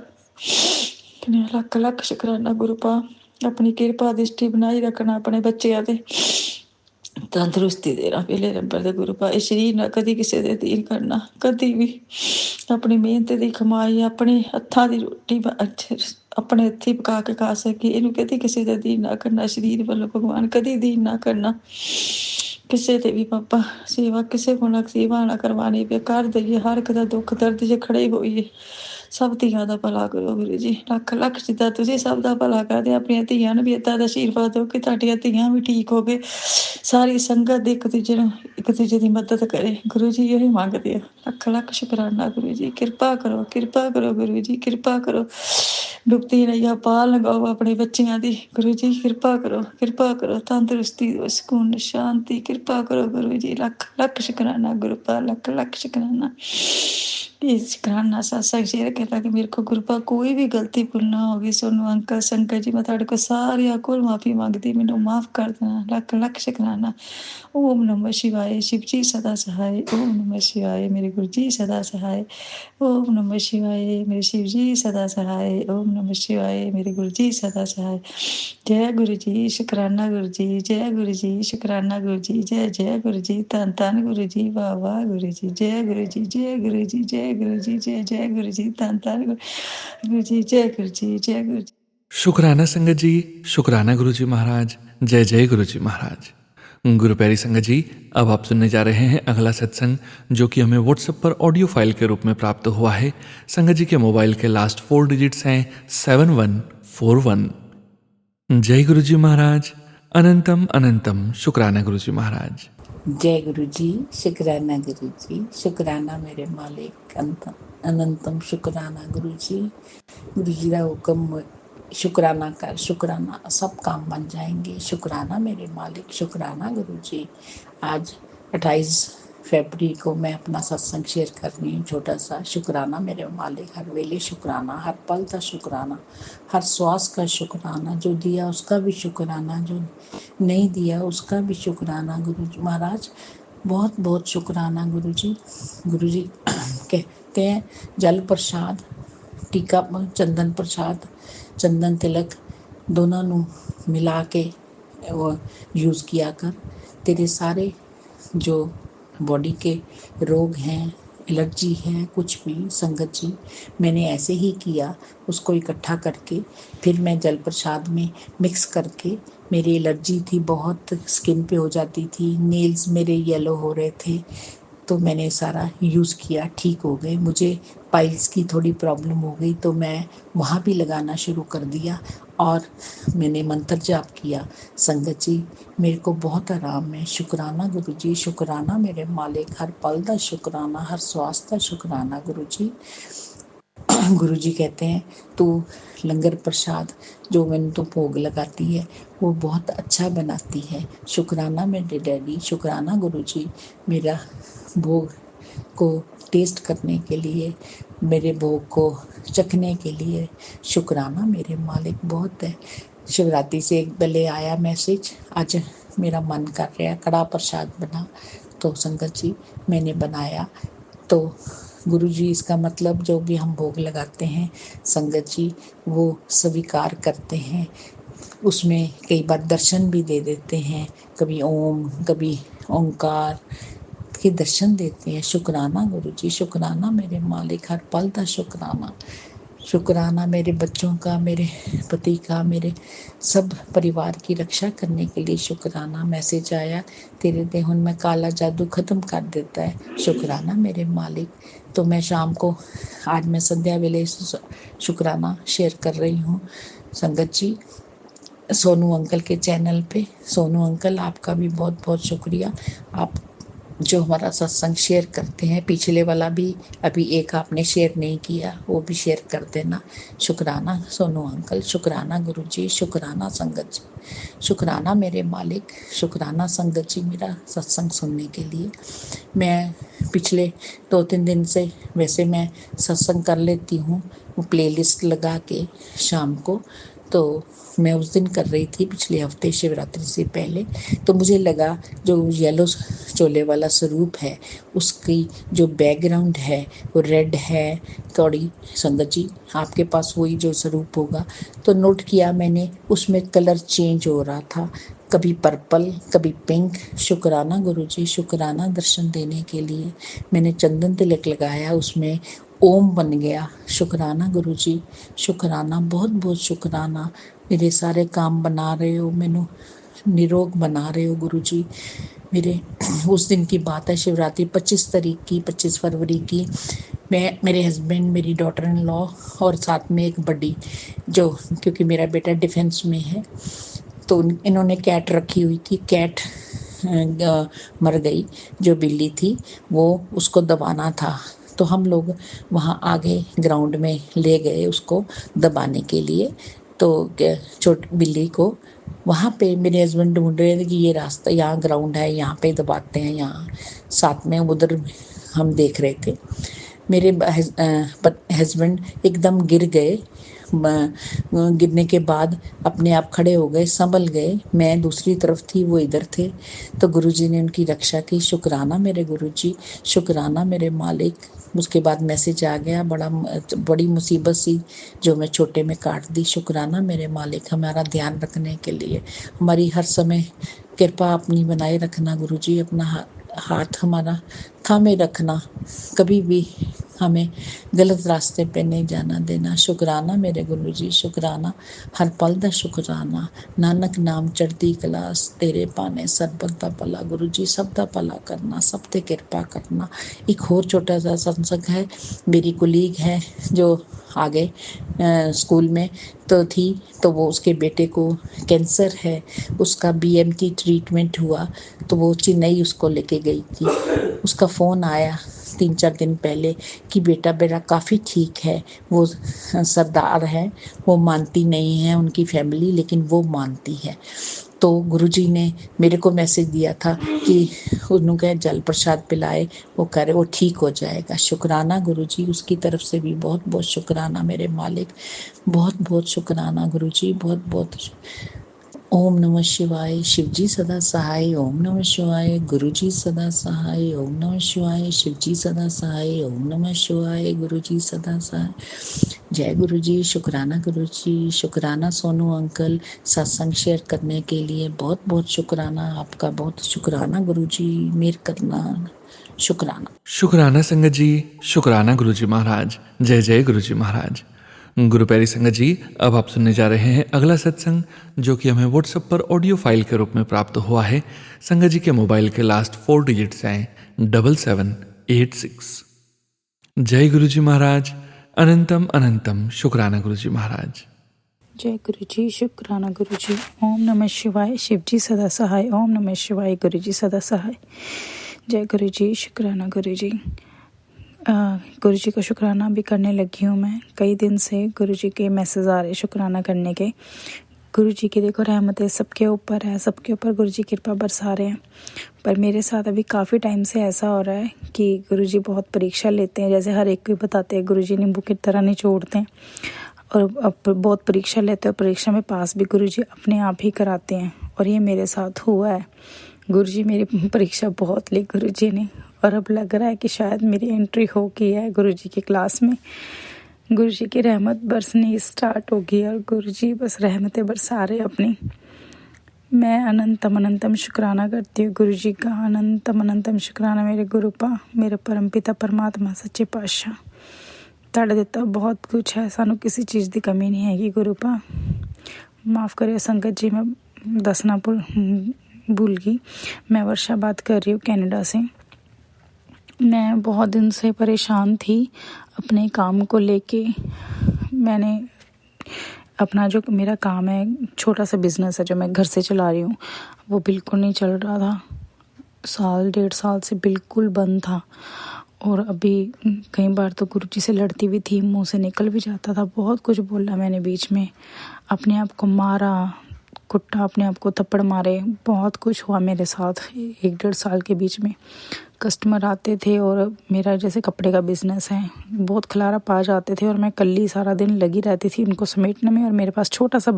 ਲੱਖ ਲੱਖ ਸ਼ੁਕਰਾਨਾ ਗੁਰੂ ਪਾ, ਆਪਣੀ ਕਿਰਪਾ ਦ੍ਰਿਸ਼ਟੀ ਬਣਾਈ ਰੱਖਣਾ ਆਪਣੇ ਬੱਚਿਆਂ ਤੇ, ਤੰਦਰੁਸਤੀ ਦੇਣਾ ਪਹਿਲੇ ਨੰਬਰ ਤੇ ਗੁਰੂ ਪਾ। ਇਹ ਸਰੀਰ ਨਾਲ ਕਦੀ ਕਿਸੇ ਦੇ ਅਧੀਨ ਕਰਨਾ, ਕਦੀ ਵੀ। ਆਪਣੀ ਮਿਹਨਤ ਦੀ ਕਮਾਈ ਆਪਣੇ ਹੱਥਾਂ ਦੀ ਰੋਟੀ ਆਪਣੇ ਹੱਥੀਂ ਪਕਾ ਕੇ ਖਾ ਸਕੀ, ਇਹਨੂੰ ਕਦੀ ਕਿਸੇ ਦੇ ਅਧੀਨ ਨਾ ਕਰਨਾ। ਸਰੀਰ ਵੱਲੋਂ ਭਗਵਾਨ ਕਦੀ ਅਧੀਨ ਨਾ ਕਰਨਾ ਕਿਸੇ ਤੇ ਵੀ ਪਾਪਾ। ਸੇਵਾ ਕਿਸੇ ਕੋਲ ਸੇਵਾ ਨਾ ਕਰਵਾਉਣੀ ਪਏ, ਕਰ ਦਈਏ ਹਰ ਇੱਕ ਦਾ ਦੁੱਖ ਦਰਦ 'ਚ ਖੜੇ ਹੋਈਏ। ਸਭ ਧੀਆਂ ਦਾ ਭਲਾ ਕਰੋ ਗੁਰੂ ਜੀ, ਲੱਖ ਲੱਖ ਜਿੱਦਾਂ ਤੁਸੀਂ ਸਭ ਦਾ ਭਲਾ ਕਰਦੇ ਆਪਣੀਆਂ ਧੀਆਂ ਨੂੰ ਵੀ ਇੱਦਾਂ ਦਾ ਆਸ਼ੀਰਵਾਦ ਦਿਓ ਕਿ ਤੁਹਾਡੀਆਂ ਧੀਆਂ ਵੀ ਠੀਕ ਹੋ ਗਏ। ਸਾਰੀ ਸੰਗਤ ਦੇ ਇੱਕ ਦੂਜੇ ਦੀ ਮਦਦ ਕਰੇ ਗੁਰੂ ਜੀ, ਇਹੀ ਮੰਗਦੇ ਆ। ਲੱਖ ਲੱਖ ਸ਼ੁਕਰਾਨਾ ਗੁਰੂ ਜੀ, ਕਿਰਪਾ ਕਰੋ ਗੁਰੂ ਜੀ, ਕਿਰਪਾ ਕਰੋ। ਡੁੱਬਦੀ ਨਈਆਂ ਪਾਰ ਲਗਾਓ ਆਪਣੇ ਬੱਚਿਆਂ ਦੀ ਗੁਰੂ ਜੀ, ਕਿਰਪਾ ਕਰੋ। ਤੰਦਰੁਸਤੀ ਦਿਓ, ਸਕੂਨ ਸ਼ਾਂਤੀ ਕਿਰਪਾ ਕਰੋ ਗੁਰੂ ਜੀ। ਲੱਖ ਲੱਖ ਸ਼ੁਕਰਾਨਾ ਗੁਰੂ ਪਾ, ਲੱਖ ਲੱਖ ਸ਼ੁਕਰਾਨਾ। ਇਹ ਸ਼ੁਕਰਾਨਾ ਸਤਸੰਗ ਸ਼ੇਅਰ ਕੀਤਾ ਕਿ ਮੇਰੇ ਕੋਲ ਗੁਰੂ ਪਾ ਕੋਈ ਵੀ ਗਲਤੀ ਭੁੱਲ ਨਾ ਹੋ ਗਈ। ਸੋਨੂੰ ਅੰਕਲ ਸੰਕਲ ਜੀ ਮੈਂ ਤੁਹਾਡੇ ਕੋਲ ਸਾਰਿਆਂ ਕੋਲ ਮਾਫੀ ਮੰਗਦੀ, ਮੈਨੂੰ ਮਾਫ ਕਰ ਦੇਣਾ। ਲੱਖ ਲੱਖ ਸ਼ੁਕਰਾਨਾ। ਓਮ ਨਮः शिवाय शिव जी सदा सहाय। ओम नमः शिवाय मेरे गुरु जी सदा सहाय। ओम नमः शिवाय मेरे शिव जी सदा सहाय। ओम नमः शिवाय मेरे गुरु जी सदा सहाय। जय गुरु जी, शुकराना गुरु जी, जय गुरु जी, शुकराना गुरु जी, जय जय गुरु जी, धन धन गुरु जी, वाह वाह गुरु जी, जय गुरु जी, जय गुरु जी, जय गुरु जी, जय जय गुरु जी, धन धन गुरु जी, जय गुरु जी, जय गुरु जी। शुक्राना संगत जी, शुक्राना गुरु जी महाराज। जय जय गुरु जी महाराज। गुरु प्यारी संगत जी, अब आप सुनने जा रहे हैं अगला सत्संग, जो कि हमें व्हाट्सएप पर ऑडियो फाइल के रूप में प्राप्त हुआ है। संगत जी के मोबाइल के लास्ट 4 डिजिट्स हैं 7141। जय गुरु जी महाराज। अनंतम अनंतम शुक्राना गुरु जी महाराज। जय गुरु जी, शुक्राना गुरु जी, शुक्राना मेरे मालिक, अनंतम शुक्राना गुरु जी। गुरु जी का हुक्म, शुक्राना कर, शुक्राना सब काम बन जाएंगे। शुक्राना मेरे मालिक, शुक्राना गुरु जी। आज 28 फरवरी को मैं अपना सत्संग शेयर कर रही हूँ, छोटा सा। शुक्राना मेरे मालिक, हर वेले शुक्राना, हर पल का शुक्राना, हर श्वास का शुक्राना। जो दिया उसका भी शुक्राना, जो नहीं दिया उसका भी शुक्राना। गुरु जी महाराज, बहुत बहुत शुक्राना गुरु जी। गुरु जी कहते हैं जल प्रसाद, टीका, चंदन प्रसाद, चंदन तिलक दोनों ਨੂੰ मिला के वो यूज़ किया कर। तेरे सारे जो बॉडी के रोग हैं, एलर्जी है, कुछ भी संगत जी, मैंने ऐसे ही किया। उसको इकट्ठा करके फिर मैं जल प्रसाद में मिक्स करके, मेरी एलर्जी थी बहुत, स्किन पे हो जाती थी, नेल्स मेरे येलो हो रहे थे, तो मैंने सारा यूज़ किया, ठीक हो गए। मुझे पाइल्स की थोड़ी प्रॉब्लम हो गई तो मैं वहाँ भी लगाना शुरू कर दिया और मैंने मंत्र जाप किया। संगत जी, मेरे को बहुत आराम है। शुक्राना गुरु जी, शुक्राना मेरे मालिक, हर पल का शुक्राना, हर श्वास का शुक्राना गुरु जी। गुरु जी कहते हैं तू लंगर प्रसाद जो मैंने तो भोग लगाती है वो बहुत अच्छा बनाती है। शुक्राना मेरे डैडी, शुक्राना गुरु जी, मेरा भोग को टेस्ट करने के लिए, मेरे भोग को चखने के लिए। शुक्राना मेरे मालिक, बहुत है। शिवरात्रि से एक पहले आया मैसेज, आज मेरा मन कर रहा है कड़ा प्रसाद बना, तो संगत जी मैंने बनाया। तो गुरु जी, इसका मतलब जो भी हम भोग लगाते हैं संगत जी वो स्वीकार करते हैं। उसमें कई बार दर्शन भी दे देते हैं, कभी ओम, कभी ओंकार के दर्शन देते हैं। शुक्राना गुरु जी, शुक्राना मेरे मालिक, हर पल का शुक्राना। शुक्राना मेरे बच्चों का, मेरे पति का, मेरे सब परिवार की रक्षा करने के लिए शुक्राना। मैसेज आया तेरे देहन में काला जादू खत्म कर देता है। शुक्राना मेरे मालिक। तो मैं शाम को, आज मैं संध्या वेले शुक्राना शेयर कर रही हूँ संगत जी, सोनू अंकल के चैनल पे। सोनू अंकल, आपका भी बहुत बहुत शुक्रिया। आप जो हमारा सत्संग शेयर करते हैं, पिछले वाला भी अभी एक आपने शेयर नहीं किया, वो भी शेयर कर देना। शुक्राना सोनू अंकल, शुक्राना गुरु जी, शुक्राना संगत जी, शुक्राना मेरे मालिक, शुक्राना संगत जी मेरा सत्संग सुनने के लिए। मैं पिछले 2-3 दिन से वैसे मैं सत्संग कर लेती हूँ प्लेलिस्ट लगा के शाम को, तो मैं उस दिन कर रही थी पिछले हफ्ते शिवरात्रि से पहले। तो मुझे लगा जो येलो चोले वाला स्वरूप है उसकी जो बैकग्राउंड है वो रेड है थोड़ी। संगत जी, आपके पास वही जो स्वरूप होगा, तो नोट किया मैंने, उसमें कलर चेंज हो रहा था, कभी पर्पल, कभी पिंक। शुक्राना गुरु जी, शुक्राना दर्शन देने के लिए। मैंने चंदन तिलक लगाया, उसमें ओम बन गया। शुक्राना गुरु जी, शुक्राना, बहुत बहुत शुक्राना। मेरे सारे काम बना रहे हो, मैनू निरोग बना रहे हो गुरु जी। मेरे उस दिन की बात है, शिवरात्रि 25 तारीख की, 25 फरवरी की। मैं, मेरे हस्बैंड, मेरी डॉटर इन लॉ और साथ में एक बड़ी, जो क्योंकि मेरा बेटा डिफेंस में है, तो इन्होंने कैट रखी हुई थी। कैट मर गई, जो बिल्ली थी वो, उसको दबाना था। तो हम लोग वहाँ आगे ग्राउंड में ले गए उसको दबाने के लिए। तो छोटी बिल्ली को वहाँ पे मेरे हस्बैंड ढूंढ रहे थे कि ये रास्ता, यहाँ ग्राउंड है, यहाँ पे दबाते हैं, यहाँ साथ में उधर हम देख रहे थे। मेरे हस्बैंड एकदम गिर गए। गिरने के बाद अपने आप खड़े हो गए, संभल गए। मैं दूसरी तरफ थी, वो इधर थे। तो गुरुजी ने उनकी रक्षा की। शुक्राना मेरे गुरुजी, शुक्राना मेरे मालिक। उसके बाद मैसेज आ गया, बड़ी मुसीबत सी जो मैं छोटे में काट दी। शुक्राना मेरे मालिक, हमारा ध्यान रखने के लिए, हमारी हर समय कृपा अपनी बनाए रखना गुरुजी। अपना हाथ हमारा थामे रखना, कभी भी हमें गलत रास्ते पे नहीं जाना देना। शुक्राना मेरे गुरु जी, शुक्राना हर पल दा शुक्राना। नानक नाम चढ़दी कलास, तेरे पाने सरबत दा भला। गुरु जी सब दा भला करना, सब ते कृपा करना। एक और छोटा सा सत्संग है, मेरी कुलीग है जो आगे स्कूल में तो वो उसके बेटे को कैंसर है, उसका BMT ट्रीटमेंट हुआ, तो वो चेन्नई उसको लेके गई थी। उसका फ़ोन आया 3-4 दिन पहले कि बेटा मेरा काफ़ी ठीक है। वो सरदार है, वो मानती नहीं है उनकी फैमिली, लेकिन वो मानती है। तो गुरुजी ने मेरे को मैसेज दिया था कि उन्होंने जल प्रसाद पिलाए, वो करे वो ठीक हो जाएगा। शुक्राना गुरुजी, उसकी तरफ से भी बहुत बहुत शुक्राना मेरे मालिक, बहुत बहुत शुक्राना गुरुजी, बहुत बहुत। ओम नमः शिवाय, शिवजी सदा सहाय। ओम नमः शिवाय, गुरुजी सदा सहाय। ओम नमः शिवाय, शिवजी सदा सहाय। ओम नमः शिवाय, गुरुजी सदा सहाय। जय गुरुजी, शुक्राना गुरुजी, शुक्राना सोनू अंकल, सत्संग शेयर करने के लिए बहुत बहुत शुक्राना आपका, बहुत शुक्राना गुरुजी, मेहर करना, शुक्राना। शुक्राना संगत जी, शुक्राना गुरुजी महाराज। जय जय गुरुजी महाराज। गुरु प्यारी संगत जी, अब आप सुनने जा रहे हैं अगला सत्संग, जो कि हमें व्हाट्सएप पर ऑडियो फाइल के रूप में प्राप्त हुआ है। संगत जी के मोबाइल के लास्ट 4 डिजिट्स हैं 7786। जय गुरुजी महाराज। अनंतम अनंतम शुक्राना गुरुजी महाराज। जय गुरुजी, शुक्राना गुरुजी। ओम नमः शिवाय, शिवजी सदा सहाय। ओम नमः शिवाय, गुरुजी सदा सहाय। जय गुरुजी, शुक्राना गुरुजी। गुरुजी का शुक्राना भी करने लगी हूँ मैं। कई दिन से गुरुजी के मैसेज आ रहे शुक्राना करने के। गुरुजी की देखो रहमतें सबके ऊपर है, सबके ऊपर गुरुजी कृपा बरसा रहे हैं। पर मेरे साथ अभी काफ़ी टाइम से ऐसा हो रहा है कि गुरुजी बहुत परीक्षा लेते हैं, जैसे हर एक को बताते हैं गुरुजी नींबू की तरह निचोड़ते हैं, और अब बहुत परीक्षा लेते हैं। परीक्षा में पास भी गुरुजी अपने आप ही कराते हैं, और ये मेरे साथ हुआ है। गुरुजी मेरी परीक्षा बहुत ली गुरुजी ने, और अब लग रहा है कि शायद मेरी एंट्री हो गई है गुरुजी की क्लास में। गुरुजी की रहमत बरसनी स्टार्ट हो गई, और गुरुजी बस रहमतें बरसा रहे अपनी। मैं अनंतम अनंतम शुक्राना करती हूँ गुरुजी का। अनंतम अनंतम शुक्राना मेरे गुरुपा, मेरे परमपिता परमात्मा सच्चे पातशाह। ਤੁਹਾਡੇ ਦਿੱਤਾ बहुत कुछ है, सानू किसी चीज़ की कमी नहीं हैगी गुरुपा। माफ़ करिए संगत जी, मैं दसना भूल गई। मैं वर्षा बात कर रही हूँ कनाडा से। मैं बहुत दिन से परेशान थी अपने काम को लेके। मैंने अपना जो मेरा काम है, छोटा सा बिज़नेस है जो मैं घर से चला रही हूँ, वो बिल्कुल नहीं चल रहा था। 1.5 साल से बिल्कुल बंद था। और अभी कई बार तो गुरुजी से लड़ती भी थी, मुंह से निकल भी जाता था। बहुत कुछ बोला मैंने बीच में, अपने आप को मारा, कुट्टा, अपने आप को थप्पड़ मारे, बहुत कुछ हुआ मेरे साथ 1-1.5 साल के बीच में। कस्टमर आते थे, और मेरा जैसे कपड़े का बिज़नेस है, बहुत खलारा पा जाते थे, और मैं कल्ली सारा दिन लगी रहती थी उनको समेटने में। और मेरे पास छोटा सा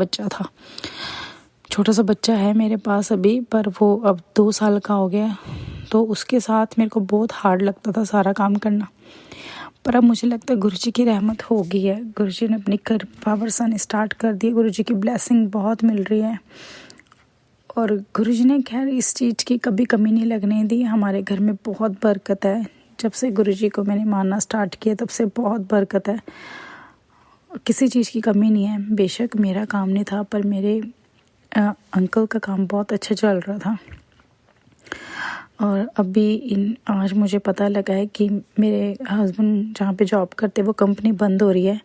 बच्चा है मेरे पास अभी, पर वो अब 2 साल का हो गया। तो उसके साथ मेरे को बहुत हार्ड लगता था सारा काम करना। पर अब मुझे लगता है गुरुजी की रहमत हो गई है, गुरुजी ने अपनी कृपा बरसानी स्टार्ट कर दी। गुरुजी की ब्लेसिंग बहुत मिल रही है, और गुरुजी ने खैर इस चीज़ की कभी कमी नहीं लगने दी। हमारे घर में बहुत बरकत है। जब से गुरुजी को मैंने मानना स्टार्ट किया, तब से बहुत बरकत है, किसी चीज़ की कमी नहीं है। बेशक मेरा काम नहीं था, पर मेरे अंकल का काम बहुत अच्छा चल रहा था। और अभी आज मुझे पता लगा है कि मेरे हस्बैंड जहाँ पे जॉब करते वो कंपनी बंद हो रही है।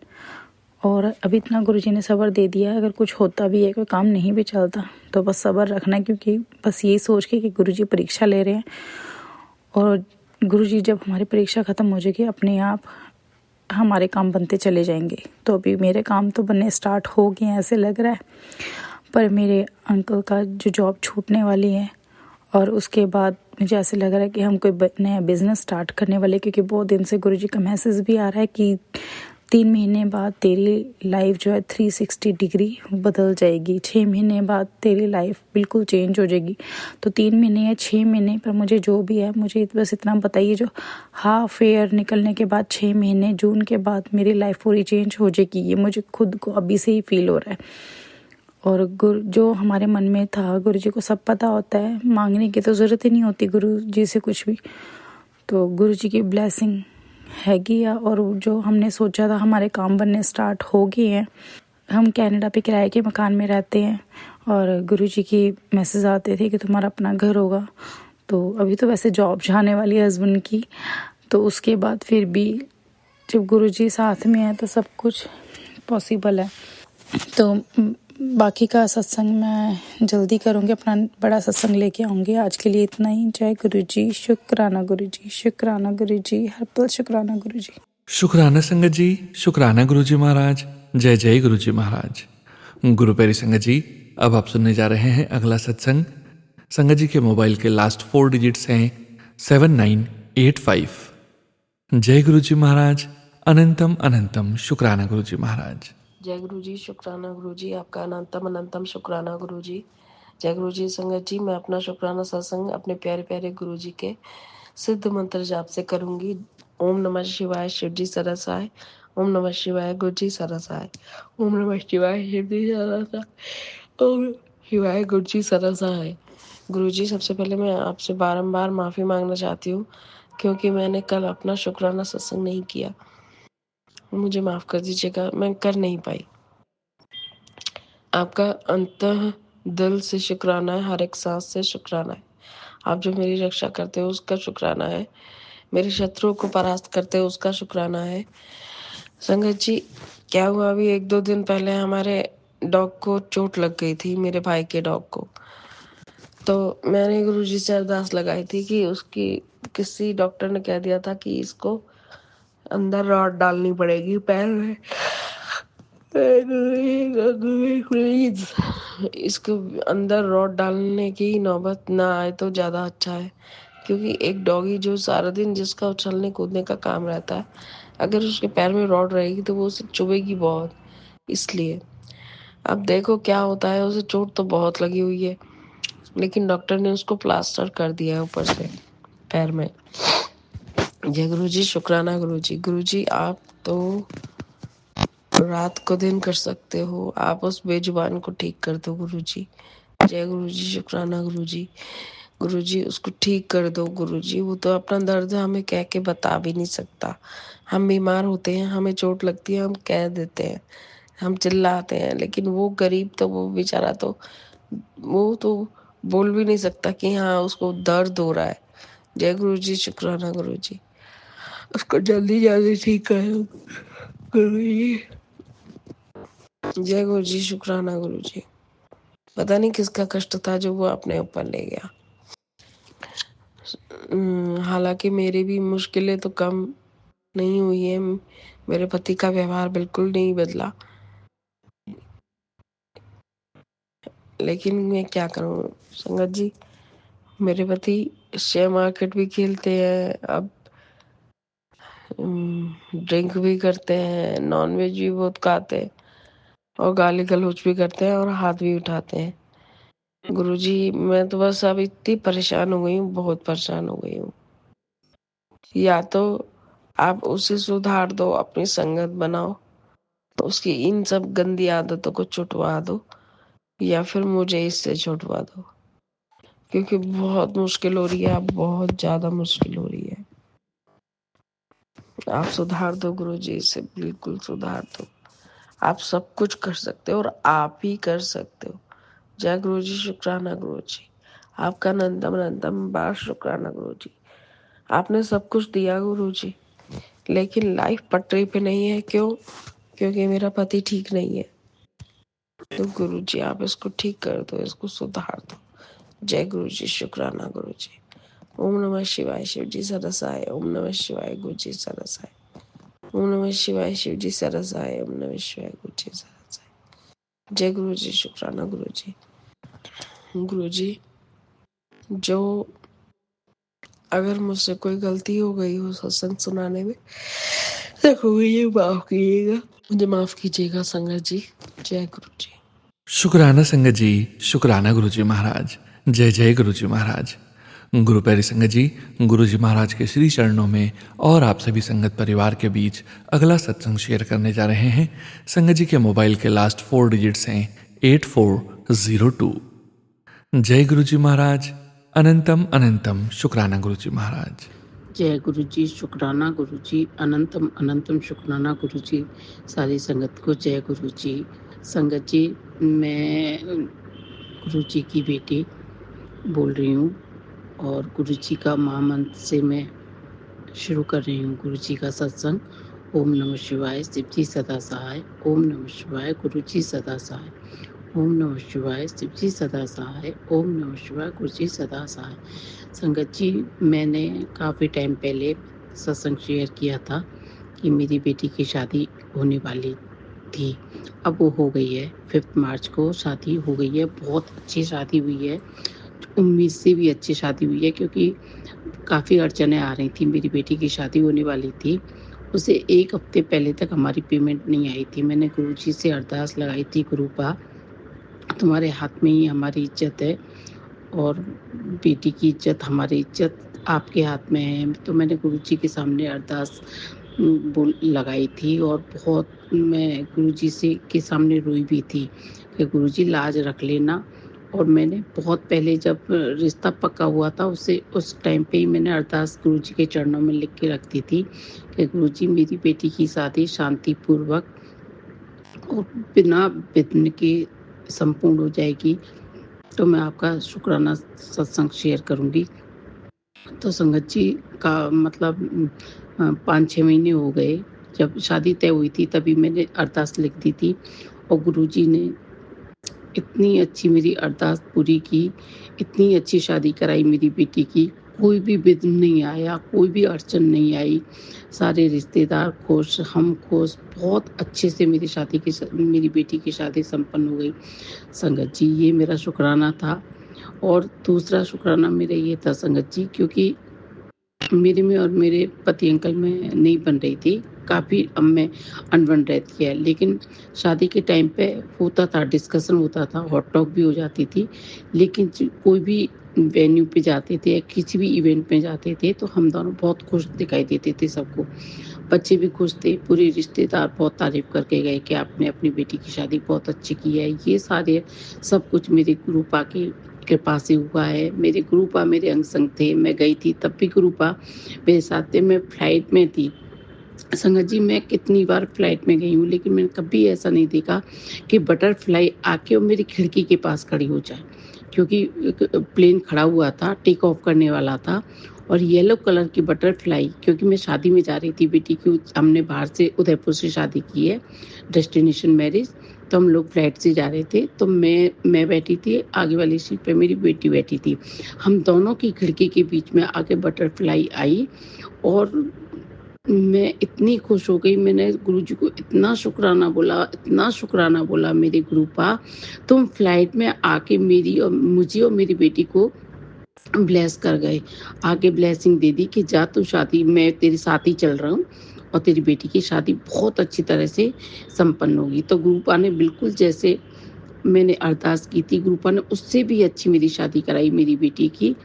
और अभी इतना गुरुजी ने सब्र दे दिया है, अगर कुछ होता भी है, कोई काम नहीं भी चलता, तो बस सब्र रखना है, क्योंकि बस यही सोच के कि गुरुजी परीक्षा ले रहे हैं। और गुरुजी जब हमारी परीक्षा ख़त्म हो जाएगी, अपने आप हमारे काम बनते चले जाएंगे। तो अभी मेरे काम तो बनने स्टार्ट हो गए हैं ऐसे लग रहा है, पर मेरे अंकल का जो जॉब छूटने वाली है, और उसके बाद मुझे ऐसे लग रहा है कि हम कोई नया बिज़नेस स्टार्ट करने वाले, क्योंकि बहुत दिन से गुरुजी का मैसेज भी आ रहा है कि 3 महीने बाद तेरी लाइफ जो है 360 डिग्री बदल जाएगी, 6 महीने बाद तेरी लाइफ बिल्कुल चेंज हो जाएगी। तो 3 महीने या 6 महीने, पर मुझे जो भी है, मुझे बस इतना बताइए, जो हाफ ईयर निकलने के बाद 6 महीने, जून के बाद मेरी लाइफ पूरी चेंज हो जाएगी। ये मुझे खुद को अभी से ही फील हो रहा है। और जो हमारे मन में था, गुरुजी को सब पता होता है, मांगने की तो ज़रूरत ही नहीं होती गुरुजी से कुछ भी। तो गुरुजी की ब्लेसिंग हैगी आ और जो हमने सोचा था हमारे काम बनने स्टार्ट हो गए हैं। हम कनाडा पे किराए के मकान में रहते हैं और गुरुजी की मैसेज आते थे कि तुम्हारा अपना घर होगा। तो अभी तो वैसे जॉब जाने वाली है हस्बैंड की, तो उसके बाद फिर भी जब गुरुजी साथ में है तो सब कुछ पॉसिबल है। तो बाकी का सत्संग मैं जल्दी करूँगी, अपना बड़ा सत्संग लेके आऊँगी। आज के लिए इतना ही। जय गुरुजी, शुक्राना गुरुजी, शुक्राना गुरुजी, हर पल शुक्राना गुरुजी। शुक्राना संगत जी, शुक्राना गुरुजी महाराज। जय जय गुरुजी महाराज। गुरु प्यारी संगत जी, अब आप सुनने जा रहे हैं अगला सत्संग। संगत जी के मोबाइल के लास्ट 4 डिजिट्स हैं 7985। जय गुरुजी महाराज। अनंतम अनंतम शुक्राना गुरुजी महाराज। जय गुरु जी, शुक्राना गुरु जी, आपका अनंतम अनंतम शुक्राना गुरु जी। जय गुरु जी संगत जी, मैं अपना शुक्राना सत्संग अपने प्यारे प्यारे गुरु जी के सिद्ध मंत्र जाप से करूंगी। ओम नमः शिवाय, शिव जी सरसाय। ओम नमः शिवाय, गुरु जी सरसाय। ओम नमः शिवाय, शिव जी सरसाय। ओम शिवाय, गुरु जी सरसाय। गुरु जी, सबसे पहले मैं आपसे बारंबार माफ़ी मांगना चाहती हूँ क्योंकि मैंने कल अपना शुक्राना सत्संग नहीं किया। मुझे माफ़ कर दीजिएगा, मैं कर नहीं पाई। आपका अंतः दिल से शुक्राना है, हर एक सांस से शुक्राना है। आप जो मेरी रक्षा करते हो उसका शुक्राना है, मेरे शत्रुओं को परास्त करते हो उसका शुक्राना है। संगत जी, क्या हुआ, अभी 1-2 दिन पहले हमारे डॉग को चोट लग गई थी, मेरे भाई के डॉग को। तो मैंने गुरुजी से अरदास लगाई थी कि उसकी किसी डॉक्टर ने कह दिया था कि इसको अंदर रॉड डालनी पड़ेगी पैर में। प्लीज इसको अंदर रॉड डालने की नौबत ना आए तो ज़्यादा अच्छा है, क्योंकि एक डॉगी जो सारा दिन जिसका उछलने कूदने का काम रहता है, अगर उसके पैर में रॉड रहेगी तो वो उसे चुभेगी बहुत। इसलिए अब देखो क्या होता है। उसे चोट तो बहुत लगी हुई है, लेकिन डॉक्टर ने उसको प्लास्टर कर दिया है ऊपर से पैर में। जय गुरु जी, शुक्राना गुरु जी। गुरु जी, आप तो रात को दिन कर सकते हो, आप उस बेजुबान को ठीक कर दो गुरु जी। जय गुरु जी, शुक्राना गुरु जी। गुरु जी, उसको ठीक कर दो गुरु जी। वो तो अपना दर्द हमें कह के बता भी नहीं सकता। हम बीमार होते हैं, हमें चोट लगती है, हम कह देते हैं, हम चिल्लाते हैं, लेकिन वो गरीब तो वो बेचारा तो वो तो बोल भी नहीं सकता कि हाँ उसको दर्द हो रहा है। जय गुरु जी, शुक्राना गुरु जी। उसको जल्दी जल्दी ठीक करो गुरु जी। जय गुरु जी, शुक्राना गुरु जी। पता नहीं किसका कष्ट था जो वो अपने ऊपर ले गया। हालांकि मेरी भी मुश्किलें तो कम नहीं हुई है, मेरे पति का व्यवहार बिल्कुल नहीं बदला, लेकिन मैं क्या करूं संगत जी। मेरे पति शेयर मार्केट भी खेलते हैं, अब ड्रिंक भी करते हैं, नॉनवेज भी बहुत खाते हैं और गाली गलौज भी करते हैं और हाथ भी उठाते हैं। गुरुजी, मैं तो बस अब इतनी परेशान हो गई हूँ, बहुत परेशान हो गई हूँ। या तो आप उसे सुधार दो, अपनी संगत बनाओ, तो उसकी इन सब गंदी आदतों को छुटवा दो, या फिर मुझे इससे छुटवा दो, क्योंकि बहुत मुश्किल हो रही है, अब बहुत ज्यादा मुश्किल हो रही है। आप सुधार दो गुरुजी, इसे बिल्कुल सुधार दो। आप सब कुछ कर सकते हो और आप ही कर सकते हो। जय गुरु जी, शुक्राना गुरु जी। आपका अनंतम अनंतम बार शुक्राना गुरु जी। आपने सब कुछ दिया गुरु जी, लेकिन लाइफ पटरी पे नहीं है। क्यों? क्योंकि मेरा पति ठीक नहीं है। तो गुरु जी, आप इसको ठीक कर दो, इसको सुधार दो। जय गुरु जी, शुक्राना गुरु जी। ओम नमः शिवाय, शिव जी सरसाय। ओम नमः शिवाय, गुरु जी सरसाय। ओम नमः शिवाय, शिव जी सरसाय। ओम नमः शिवाय, गुरु जी सरसाय। जय गुरु जी, शुक्राना गुरु जी। गुरु जी, जो अगर मुझसे कोई गलती हो गई हो सत्संग सुनाने में, तो मुझे माफ कीजिएगा, मुझे माफ कीजिएगा संगत जी। जय गुरु जी। शुक्राना संगत जी, शुक्राना गुरुजी महाराज। जय जय गुरुजी महाराज। गुरु प्यारी संगत जी, गुरुजी महाराज के श्री चरणों में और आप सभी संगत परिवार के बीच अगला सत्संग शेयर करने जा रहे हैं। संगत जी के मोबाइल के लास्ट 4 डिजिट्स हैं 8402। जय गुरुजी महाराज। अनंतम अनंतम शुक्राना गुरुजी महाराज। जय गुरु जी, शुक्राना गुरु जी, अनंतम अनंतम शुक्राना गुरु जी, सारी संगत को जय गुरु जी। संगत जी, मैं गुरु जी की बेटी बोल रही हूँ और गुरु जी का महामंत्र से मैं शुरू कर रही हूँ गुरु जी का सत्संग। ओम नमः शिवाय, शिव जी सदा सहाय। ओम नमः शिवाय, गुरु जी सदा सहाय। ओम नमः शिवाय, शिव जी सदा सहाय। ओम नमः शिवाय, गुरु जी सदा सहाय। संगत जी, मैंने काफ़ी टाइम पहले सत्संग शेयर किया था कि मेरी बेटी की शादी होने वाली थी। अब वो हो गई है, 5 मार्च को शादी हो गई है। बहुत अच्छी शादी हुई है, उम्मीद से भी अच्छी शादी हुई है, क्योंकि काफ़ी अड़चनें आ रही थी। मेरी बेटी की शादी होने वाली थी, उसे 1 हफ्ते पहले तक हमारी पेमेंट नहीं आई थी। मैंने गुरुजी से अरदास लगाई थी, गुरुपा तुम्हारे हाथ में ही हमारी इज्जत है और बेटी की इज्जत, हमारी इज्जत आपके हाथ में है। तो मैंने गुरुजी के सामने अरदास बोल लगाई थी और बहुत मैं गुरुजी से के सामने रोई भी थी कि गुरुजी लाज रख लेना। और मैंने बहुत पहले जब रिश्ता पक्का हुआ था उस टाइम पे ही मैंने अरदास गुरुजी के चरणों में लिख के रखती थी कि गुरुजी मेरी बेटी की शादी शांतिपूर्वक और बिना विघ्न के संपूर्ण हो जाएगी। तो मैं आपका शुक्राना सत्संग शेयर करूँगी। तो संगत जी का मतलब 5-6 महीने हो गए, जब शादी तय हुई थी तभी मैंने अरदास लिख दी थी और गुरुजी ने इतनी अच्छी मेरी अरदास पूरी की, इतनी अच्छी शादी कराई मेरी बेटी की। कोई भी विघ्न नहीं आया, कोई भी अड़चन नहीं आई। सारे रिश्तेदार खुश, हम खुश, बहुत अच्छे से मेरी बेटी की शादी संपन्न हो गई। संगत जी, ये मेरा शुक्राना था। और दूसरा शुक्राना मेरा ये था संगत जी, क्योंकि मेरे में और मेरे पति अंकल में नहीं बन रही थी। काफ़ी अब मैं अनबन रहती है, लेकिन शादी के टाइम पे होता था, डिस्कशन होता था, हॉट टॉक भी हो जाती थी। लेकिन कोई भी वेन्यू पे जाते थे या किसी भी इवेंट में जाते थे तो हम दोनों बहुत खुश दिखाई देते थे सबको। बच्चे भी खुश थे, पूरे रिश्तेदार बहुत तारीफ़ करके गए कि आपने अपनी बेटी की शादी बहुत अच्छी की है। ये सारे सब कुछ मेरे गुरुपा की कृपा से हुआ है। मेरे गुरुपा मेरे अंग संग थे। मैं गई थी तब भी गुरुपा मेरे साथ थे। मैं फ्लाइट में थी। संगत जी, मैं कितनी बार फ्लाइट में गई हूँ, लेकिन मैंने कभी ऐसा नहीं देखा कि बटरफ्लाई आके और मेरी खिड़की के पास खड़ी हो जाए, क्योंकि प्लेन खड़ा हुआ था, टेक ऑफ करने वाला था और येलो कलर की बटरफ्लाई, क्योंकि मैं शादी में जा रही थी बेटी की। हमने बाहर से उदयपुर से शादी की है, डेस्टिनेशन मैरिज। तो हम लोग फ्लाइट से जा रहे थे, तो मैं बैठी थी, आगे वाली सीट पे मेरी बेटी बैठी थी। हम दोनों की खिड़की के बीच में आके बटरफ्लाई आई और मैं इतनी खुश हो गई। मैंने गुरुजी को इतना शुक्राना बोला मेरे गुरुपा, तुम फ्लाइट में आके मुझे और मेरी बेटी को ब्लेस कर गए। आगे ब्लेसिंग दे दी कि जा तू शादी, मैं तेरे साथ ही चल रहा हूँ और तेरी बेटी की शादी बहुत अच्छी तरह से संपन्न होगी। तो गुरुपा ने बिल्कुल जैसे मैंने अरदास की थी, गुरुपा ने उससे भी अच्छी मेरी शादी कराई मेरी बेटी की।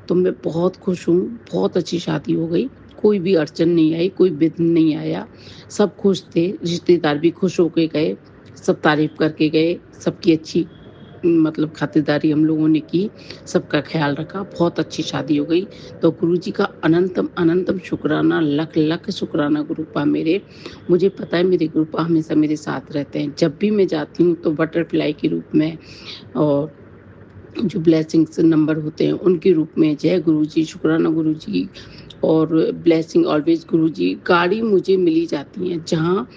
तो मैं बहुत खुश हूँ, बहुत अच्छी शादी हो गई। कोई भी अड़चन नहीं आई, कोई विघ्न नहीं आया, सब खुश थे, रिश्तेदार भी खुश होके गए, सब तारीफ़ करके गए, सबकी अच्छी मतलब खातिरदारी हम लोगों ने की, सबका ख़्याल रखा, बहुत अच्छी शादी हो गई। तो गुरुजी का अनंतम अनंतम शुक्राना, लख-लख शुक्राना गुरुपा मेरे। मुझे पता है मेरे गुरुपा हमेशा मेरे साथ रहते हैं। जब भी मैं जाती हूँ तो बटरफ्लाई के रूप में और जो ब्लेसिंग्स नंबर होते हैं उनके रूप में जय गुरुजी, शुक्राना गुरुजी और ब्लेसिंग ऑलवेज गुरुजी। गाड़ी मुझे मिली जाती है जहाँ।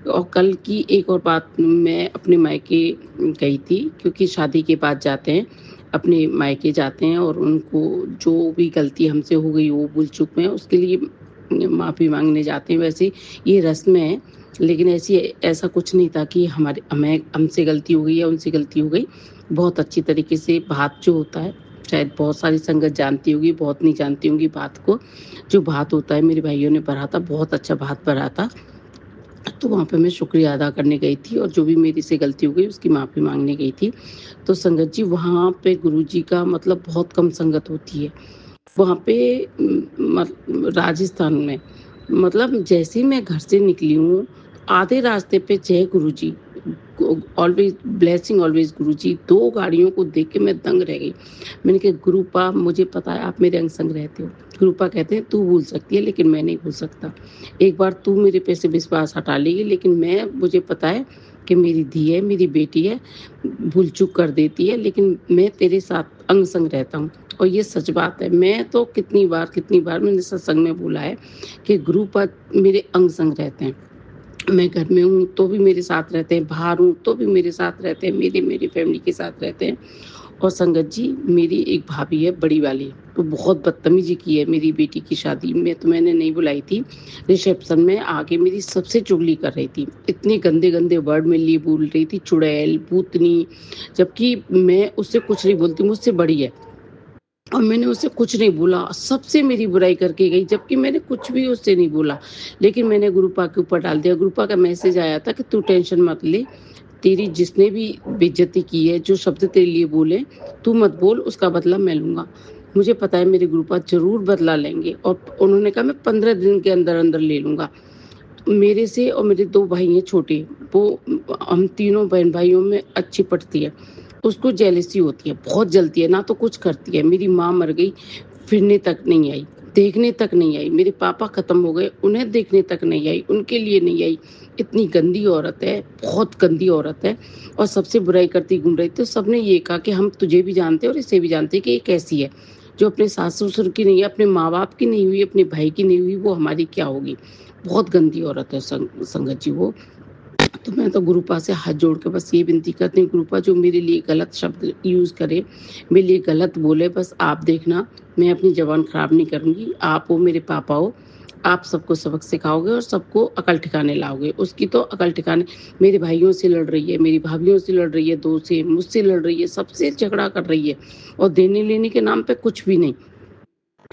और कल की एक और बात, मैं अपने मायके गई थी, क्योंकि शादी के बाद जाते हैं, अपने मायके जाते हैं और उनको जो भी गलती हमसे हो गई वो भूल चूक में उसके लिए माफ़ी मांगने जाते हैं। वैसे ये रस्म है, लेकिन ऐसा कुछ नहीं था कि हमसे गलती हो गई या उनसे गलती हो गई। बहुत अच्छी तरीके से भात जो होता है, शायद बहुत सारी संगत जानती होगी, बहुत नहीं जानती होंगी भात को। जो भात होता है मेरे भाइयों ने भरा था, बहुत अच्छा भात भरा था। तो वहाँ पे मैं शुक्रिया अदा करने गई थी और जो भी मेरे से गलती हो गई उसकी माफ़ी मांगने गई थी। तो संगत जी, वहाँ पे गुरुजी का मतलब बहुत कम संगत होती है। वहाँ पे राजस्थान में मतलब जैसे ही मैं घर से निकली हूँ, आधे रास्ते पे जय गुरुजी ऑलवेज ब्लेसिंग ऑलवेज गुरुजी। 2 गाड़ियों को देख के मैं दंग रह गई। मैंने कहा गुरुपा मुझे पता है आप मेरे अंग संग रहते हो। गुरुपा कहते हैं तू भूल सकती है लेकिन मैं नहीं भूल सकता। एक बार तू मेरे पे से विश्वास हटा लेगी लेकिन मुझे पता है कि मेरी धी है, मेरी बेटी है, भूल चूक कर देती है लेकिन मैं तेरे साथ अंग संग रहता हूँ। और ये सच बात है। मैं तो कितनी बार मैंने सत्संग में बोला है कि गुरुपा मेरे अंग संग रहते हैं। मैं घर में हूँ तो भी मेरे साथ रहते हैं, बाहर हूँ तो भी मेरे साथ रहते हैं, मेरी फैमिली के साथ रहते हैं। और संगत जी मेरी एक भाभी है बड़ी वाली, वो बहुत बदतमीजी की है मेरी बेटी की शादी में। तो मैंने नहीं बुलाई थी, रिसेप्शन में आके मेरी सबसे चुगली कर रही थी। इतने गंदे वर्ड में लिए बोल रही थी, चुड़ैल, भूतनी, जबकि मैं उससे कुछ नहीं बोलती, मुझसे बड़ी है और मैंने उससे कुछ नहीं बोला। सबसे मेरी बुराई करके गई जबकि मैंने कुछ भी उससे नहीं बोला। लेकिन मैंने गुरुपा के ऊपर डाल दिया। गुरुपा का मैसेज आया था कि तू टेंशन मत ले, तेरी जिसने भी बेइज्जती की है, जो शब्द तेरे लिए बोले, तू मत बोल, उसका बदला मैं लूँगा। मुझे पता है मेरे गुरुपा ज़रूर बदला लेंगे और उन्होंने कहा मैं 15 दिन के अंदर-अंदर ले लूँगा। मेरे से और मेरे 2 भाई हैं छोटे, वो हम तीनों बहन-भाइयों में अच्छी पटती है। उसको जेलसी होती है, बहुत जलती है, ना तो कुछ करती है। मेरी माँ मर गई, फिरने तक नहीं आई, देखने तक नहीं आई। मेरे पापा खत्म हो गए, उन्हें देखने तक नहीं आई, उनके लिए नहीं आई। इतनी गंदी औरत है, बहुत गंदी औरत है और सबसे बुराई करती घूम रही थी। तो सबने ये कहा कि हम तुझे भी जानते हैं और इसे भी जानते हैं कि ये कैसी है। जो अपने सास-ससुर की नहीं है, अपने माँ-बाप की नहीं हुई, अपने भाई की नहीं हुई, वो हमारी क्या होगी। बहुत गंदी औरत है संगत जी वो। तो मैं तो गुरुपा से हाथ जोड़ के बस ये विनती करती हूँ, गुरुपा जो मेरे लिए गलत शब्द यूज़ करे, मेरे लिए गलत बोले, बस आप देखना, मैं अपनी ज़बान खराब नहीं करूँगी। आप हो, मेरे पापा हो, आप सबको सबक सिखाओगे और सबको अकल ठिकाने लाओगे। उसकी तो अकल ठिकाने, मेरे भाइयों से लड़ रही है, मेरी भाभीयों से लड़ रही है, 2 से, मुझसे लड़ रही है, सबसे झगड़ा कर रही है और देने-लेने के नाम पे कुछ भी नहीं।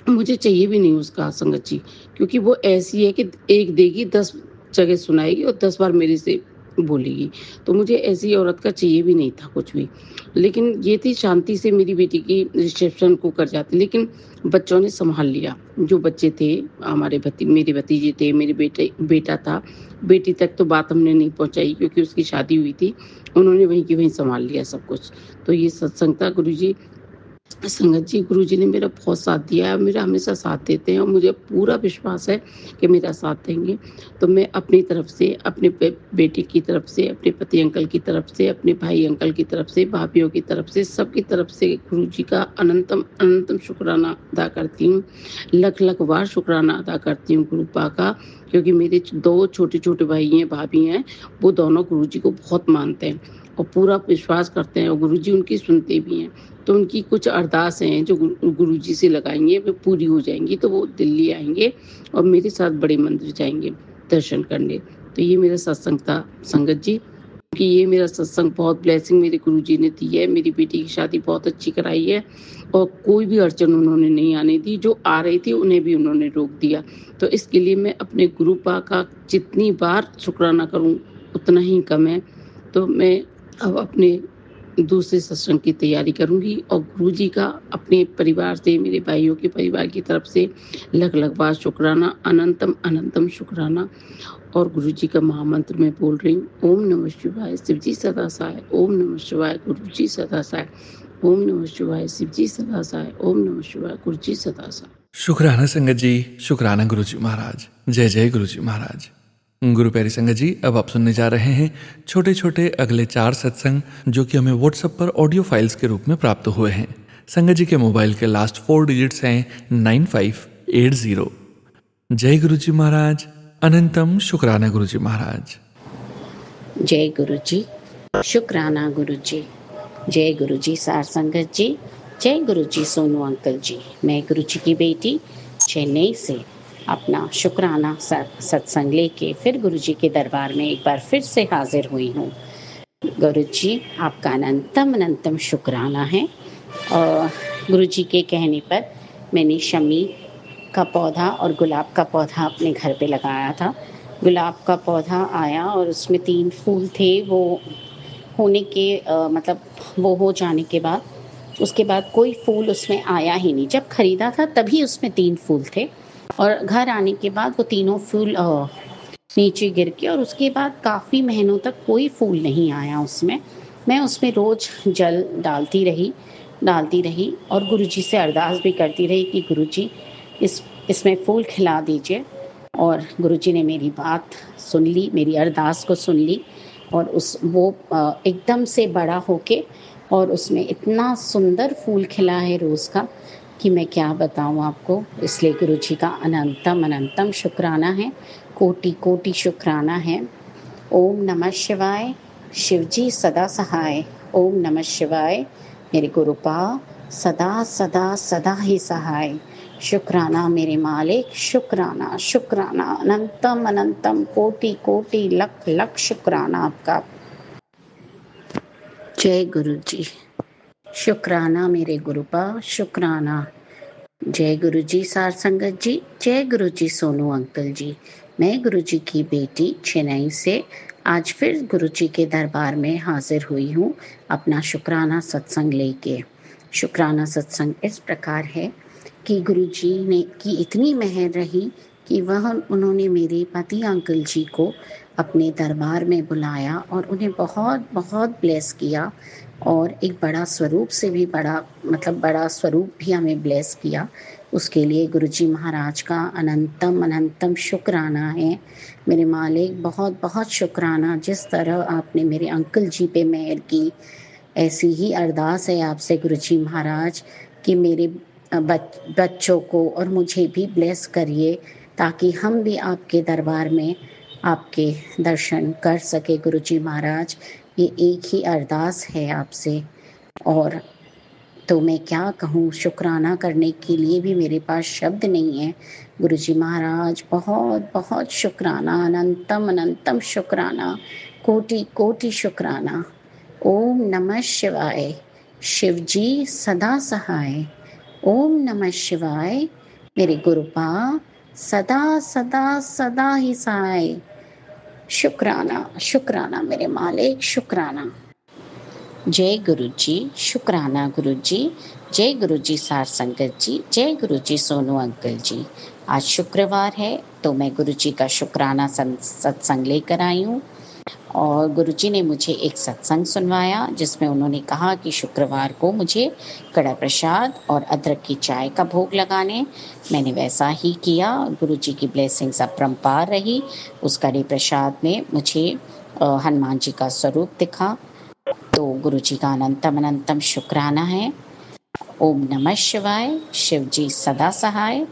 मुझे चाहिए भी नहीं उसका संगत जी, क्योंकि वो ऐसी है कि एक देगी 10 जगह सुनाएगी और 10 बार मेरे से बोलेगी। तो मुझे ऐसी औरत का चाहिए भी नहीं था कुछ भी। लेकिन ये थी शांति से मेरी बेटी की रिसेप्शन को कर जाती, लेकिन बच्चों ने सँभाल लिया। जो बच्चे थे मेरे भतीजे थे, मेरे बेटा था, बेटी तक तो बात हमने नहीं पहुँचाई क्योंकि उसकी शादी हुई थी। उन्होंने वहीं की वहीं सँभाल लिया सब कुछ। तो ये सत्संग था गुरुजी। संगत जी गुरुजी ने मेरा बहुत साथ दिया है, मेरा हमेशा साथ देते हैं और मुझे पूरा विश्वास है कि मेरा साथ देंगे। तो मैं अपनी तरफ से, अपने बेटी की तरफ से, अपने पति अंकल की तरफ से, अपने भाई अंकल की तरफ से, भाभीयों की तरफ से, सबकी तरफ से गुरुजी का अनंतम शुक्राना अदा करती हूँ। लख बार शुक्राना अदा करती हूँ गुरुपा का, क्योंकि मेरे 2 छोटे-छोटे भाई हैं, भाभी हैं, वो दोनों गुरुजी को बहुत मानते हैं और पूरा विश्वास करते हैं और गुरुजी उनकी सुनते भी हैं। तो उनकी कुछ अरदास हैं जो गुरुजी से लगाएँगे, वो पूरी हो जाएँगी तो वो दिल्ली आएँगे और मेरे साथ बड़े मंदिर जाएँगे दर्शन करने। तो ये मेरा सत्संग था संगत जी, क्योंकि ये मेरा सत्संग बहुत ब्लेसिंग मेरे गुरुजी ने दी है। मेरी बेटी की शादी बहुत अच्छी कराई है और कोई भी अड़चन उन्होंने नहीं आने दी। जो आ रही थी उन्हें भी उन्होंने रोक दिया। तो इसके लिए मैं अपने गुरुपा का जितनी बार शुक्राना करूँ उतना ही कम है। तो मैं अब अपने दूसरे सत्संग की तैयारी करूँगी और गुरुजी का अपने परिवार से, मेरे भाइयों के परिवार की तरफ से लख बार शुक्राना, अनंतम शुक्राना। और गुरुजी का महामंत्र मैं बोल रही हूँ, ओम नमः शिवाय, शिवजी सदा सहाय, ओम नमः शिवाय, गुरुजी सदा सहाय, ओम नमः शिवाय, शिवजी सदा सहाय, ओम नमः शिवाय, गुरुजी सदा सहाय। शुक्राना संगत जी, शुक्राना गुरुजी महाराज। जय जय गुरुजी महाराज। गुरु प्यारी संगत जी, अब आप सुनने जा रहे हैं छोटे छोटे अगले 4 सत्संग जो कि हमें व्हाट्सएप पर ऑडियो फाइल्स के रूप में प्राप्त हुए हैं। संगत जी के मोबाइल के लास्ट 4 डिजिट्स हैं 9580। जय गुरुजी महाराज। अनंतम शुक्राना गुरुजी महाराज। जय गुरुजी, शुक्राना गुरुजी। जय गुरुजी सार संगत जी, जय गुरुजी सोनू अंकल जी। मैं गुरुजी की बेटी चेन्नई से अपना शुक्राना सत्संग लेके फिर गुरुजी के दरबार में एक बार फिर से हाजिर हुई हूँ। गुरुजी आपका अनंतम शुक्राना है। और गुरुजी के कहने पर मैंने शमी का पौधा और गुलाब का पौधा अपने घर पे लगाया था। गुलाब का पौधा आया और उसमें 3 फूल थे। वो होने के मतलब वो हो जाने के बाद उसके बाद कोई फूल उसमें आया ही नहीं। जब खरीदा था तभी उसमें 3 फूल थे और घर आने के बाद वो तीनों फूल नीचे गिर के, और उसके बाद काफ़ी महीनों तक कोई फूल नहीं आया उसमें। मैं उसमें रोज़ जल डालती रही और गुरुजी से अरदास भी करती रही कि गुरुजी इसमें फूल खिला दीजिए। और गुरुजी ने मेरी बात सुन ली, मेरी अरदास को सुन ली, और वो एकदम से बड़ा होके और उसमें इतना सुंदर फूल खिला है रोज़ का कि मैं क्या बताऊँ आपको। इसलिए गुरुजी का अनंतम अनंतम शुक्राना है, कोटि कोटि शुक्राना है। ओम नमः शिवाय। शिवजी सदा सहाय। ओम नमः शिवाय। मेरे गुरुपा सदा सदा सदा ही सहाय। शुक्राना मेरे मालिक, शुक्राना शुक्राना, अनंतम अनंतम, कोटि कोटि लख लख शुक्राना आपका। जय गुरु जी। शुक्राना मेरे गुरुपा, शुक्राना। जय गुरु जी सार संगत जी, जय गुरु जी सोनू अंकल जी। मैं गुरु जी की बेटी चेन्नई से आज फिर गुरु जी के दरबार में हाजिर हुई हूँ अपना शुक्राना सत्संग लेके। शुक्राना सत्संग इस प्रकार है कि गुरु जी ने की इतनी मेहर रही कि उन्होंने मेरे पति अंकल जी को अपने दरबार में बुलाया और उन्हें बहुत बहुत ब्लेस किया, और एक बड़ा स्वरूप से भी बड़ा स्वरूप भी हमें ब्लेस किया। उसके लिए गुरुजी महाराज का अनंतम अनंतम शुक्राना है। मेरे मालिक बहुत बहुत शुक्राना। जिस तरह आपने मेरे अंकल जी पे मेहर की, ऐसी ही अरदास है आपसे गुरुजी महाराज कि मेरे बच्चों को और मुझे भी ब्लेस करिए, ताकि हम भी आपके दरबार में आपके दर्शन कर सके गुरुजी महाराज। ये एक ही अरदास है आपसे, और तो मैं क्या कहूँ, शुक्राना करने के लिए भी मेरे पास शब्द नहीं है। गुरुजी महाराज बहुत बहुत शुक्राना, अनंतम अनंतम शुक्राना, कोटि कोटि शुक्राना। ओम नमः शिवाय। शिवजी सदा सहाय। ओम नमः शिवाय। मेरे गुरुपा सदा सदा सदा ही सहाय। शुक्राना शुक्राना मेरे मालिक, शुक्राना। जय गुरु जी। शुक्राना गुरु जी। जय गुरु जी सार संगत जी, जय गुरु जी सोनू अंकल जी। आज शुक्रवार है तो मैं गुरु जी का शुक्राना सत्संग लेकर आई हूँ, और गुरुजी ने मुझे एक सत्संग सुनवाया जिसमें उन्होंने कहा कि शुक्रवार को मुझे कड़ा प्रसाद और अदरक की चाय का भोग लगाने। मैंने वैसा ही किया। गुरुजी की ब्लेसिंग्स अपरंपार रही। उस कड़े प्रसाद में मुझे हनुमान जी का स्वरूप दिखा। तो गुरुजी का अनंतम अनंतम शुक्राना है। ओम नमः शिवाय। शिव जी सदा सहाय।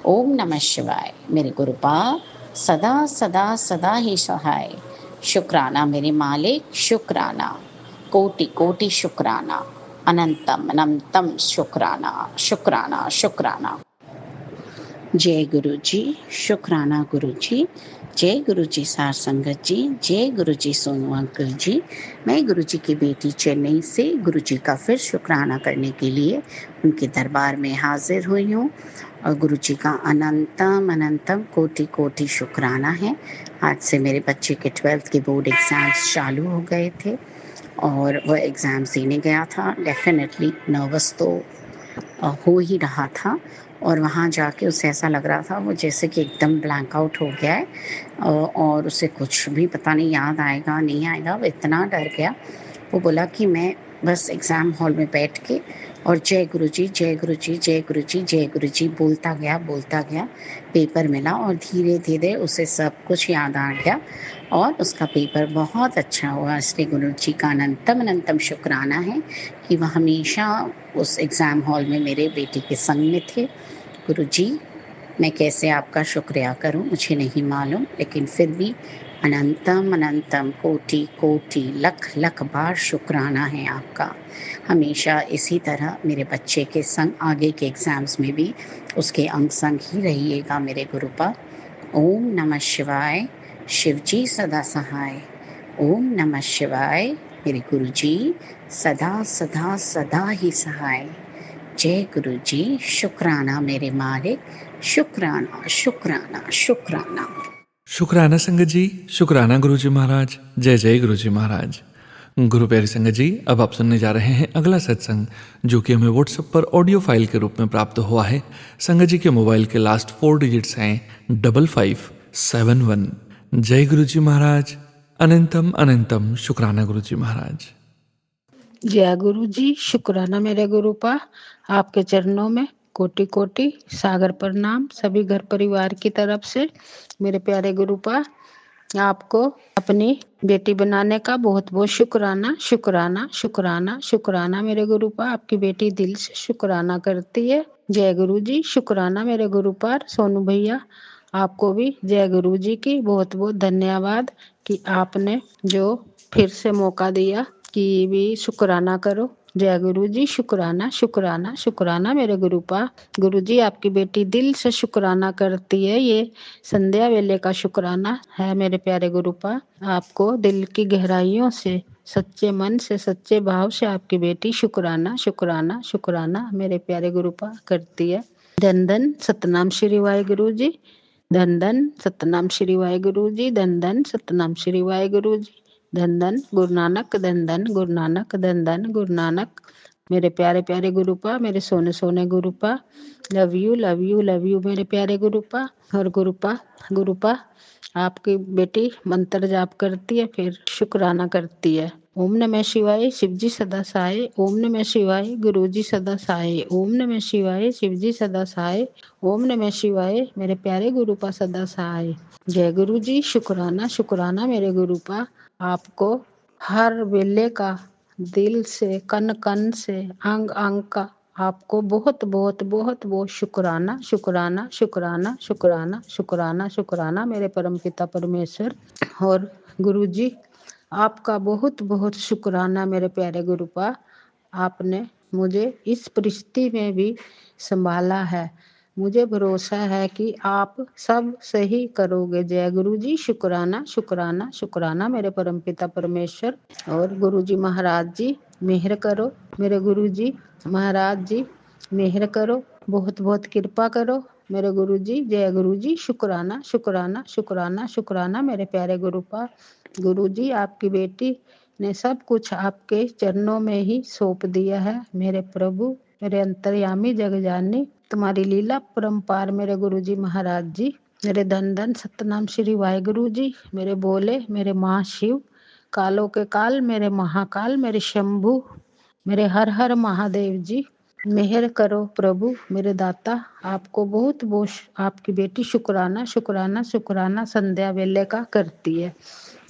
ओम नमः शिवाय। मेरे गुरुपा सदा सदा सदा ही सहाय। शुक्राना मेरे मालिक, शुक्राना, कोटि कोटि शुक्राना, अनंतम अनंतम शुक्राना शुक्राना शुक्राना। जय गुरु जी। शुक्राना गुरु जी। जय गुरु जी सार संगत जी, जय गुरु जी सोनू अंकल जी। मैं गुरु जी की बेटी चेन्नई से गुरु जी का फिर शुक्राना करने के लिए उनके दरबार में हाजिर हुई हूँ, और गुरु जी का अनंतम अनंतम कोटि कोटि शुक्राना है। आज से मेरे बच्चे के 12th के बोर्ड एग्ज़ाम्स चालू हो गए थे, और वह एग्ज़ाम्स देने गया था। डेफिनेटली नर्वस तो हो ही रहा था, और वहाँ जाके उसे ऐसा लग रहा था वो जैसे कि एकदम ब्लैंक आउट हो गया है, और उसे कुछ भी पता नहीं याद आएगा नहीं आएगा। वो इतना डर गया। वो बोला कि मैं बस एग्ज़ाम हॉल में बैठ के और जय गुरु जी जय गुरु जी जय गुरु जी जय गुरु जी बोलता गया। पेपर मिला और धीरे धीरे उसे सब कुछ याद आ गया, और उसका पेपर बहुत अच्छा हुआ। इसलिए गुरु जी का अनंतम अनंतम शुक्राना है कि वह हमेशा उस एग्ज़ाम हॉल में मेरे बेटे के संग में थे। गुरु जी, मैं कैसे आपका शुक्रिया करूं मुझे नहीं मालूम, लेकिन फिर भी अनंतम अनंतम कोटि कोटि लख लख बार शुक्राना है आपका। हमेशा इसी तरह मेरे बच्चे के संग आगे के एग्ज़ाम्स में भी उसके अंग संग ही रहिएगा मेरे गुरुपा। ओम नमः शिवाय। शिव जी सदा सहाय। ओम नमः शिवाय। मेरे गुरु जी सदा सदा सदा ही सहाय। जय गुरु जी। शुक्राना मेरे मालिक, शुक्राना शुक्राना शुक्राना। शुक्राना संगत जी, शुक्राना गुरुजी महाराज। जय जय गुरुजी महाराज। गुरु प्यारी संगत जी, अब आप सुनने जा रहे हैं अगला सत्संग, जो कि हमें व्हाट्सएप पर ऑडियो फाइल के रूप में प्राप्त हुआ है। संगत जी के मोबाइल के लास्ट 4 डिजिट्स हैं 5571 जय गुरुजी महाराज। अनंतम अनंतम शुक्राना गुरुजी महाराज। जय गुरु जी, शुक्राना मेरे गुरुपा। आपके चरणों में कोटि कोटि सागर प्रणाम सभी घर परिवार की तरफ से। मेरे प्यारे गुरुपा, आपको अपनी बेटी बनाने का बहुत बहुत शुक्राना शुक्राना शुक्राना शुक्राना मेरे गुरुपा। आपकी बेटी दिल से शुक्राना करती है। जय गुरु जी, शुक्राना मेरे गुरुपा। सोनू भैया, आपको भी जय गुरु जी की बहुत बहुत धन्यवाद कि आपने जो फिर से मौका दिया कि भी शुक्राना करो। जय गुरु जी, शुक्राना शुक्राना शुक्राना मेरे गुरुपा। गुरु जी, आपकी बेटी दिल से शुक्राना करती है। ये संध्या वेले का शुक्राना है मेरे प्यारे गुरुपा। आपको दिल की गहराइयों से, सच्चे मन से, सच्चे भाव से आपकी बेटी शुक्राना शुक्राना शुक्राना मेरे प्यारे गुरुपा करती है। धन धन सतनाम श्री वाहिगुरु जी, धन धन सतनाम श्री वाहिगुरु जी, धन धन सतनाम श्री वाहिगुरु जी, धन धन गुरु नानक, धन धन गुरु नानक, धन धन गुरु नानक। मेरे प्यारे प्यारे गुरुपा, मेरे सोने सोने Gurupa, love you love you love you मेरे प्यारे गुरुपा। और गुरुपा गुरुपा, आपकी बेटी मंत्र जाप करती है, फिर शुक्राना करती है। ओम नमः शिवाय, शिवजी सदा सहाय। ओम नमः शिवाय, गुरुजी सदा सहाय। ओम नमः शिवाय, शिवजी सदा सहाय। ओम नमः शिवाय, मेरे प्यारे गुरुपा सदा सहाय। जय गुरु जी, शुक्राना शुक्राना मेरे गुरुपा। आपको हर वेले का, दिल से, कन कन से, अंग अंग का आपको बहुत बहुत बहुत बहुत शुक्राना शुक्राना शुक्राना शुक्राना शुक्राना शुक्राना मेरे परमपिता परमेश्वर। और गुरु जी, आपका बहुत बहुत शुक्राना मेरे प्यारे गुरुपा। आपने मुझे इस परिस्थिति में भी संभाला है। मुझे भरोसा है कि आप सब सही करोगे। जय गुरु जी, शुक्राना शुक्राना शुक्राना मेरे परमपिता परमेश्वर। और गुरु जी महाराज जी, मेहर करो। मेरे गुरु जी महाराज जी, मेहर करो, बहुत बहुत कृपा करो मेरे गुरु जी। जय गुरु जी, शुक्राना शुक्राना शुक्राना शुक्राना मेरे प्यारे गुरुपा। गुरु जी, आपकी बेटी ने सब कुछ आपके चरणों में ही सौंप दिया है। मेरे प्रभु, मेरे अंतर्यामी जगजानी, तुम्हारी लीला परम्पार मेरे गुरु जी महाराज जी। मेरे धन धन सतनाम श्री वाहिगुरु जी, मेरे बोले, मेरे महाशिव, कालों के काल, मेरे महाकाल, मेरे शंभु, मेरे हर हर महादेव जी, मेहर करो प्रभु मेरे दाता। आपको बहुत बहुत आपकी बेटी शुक्राना शुक्राना शुक्राना संध्या वेले का करती है।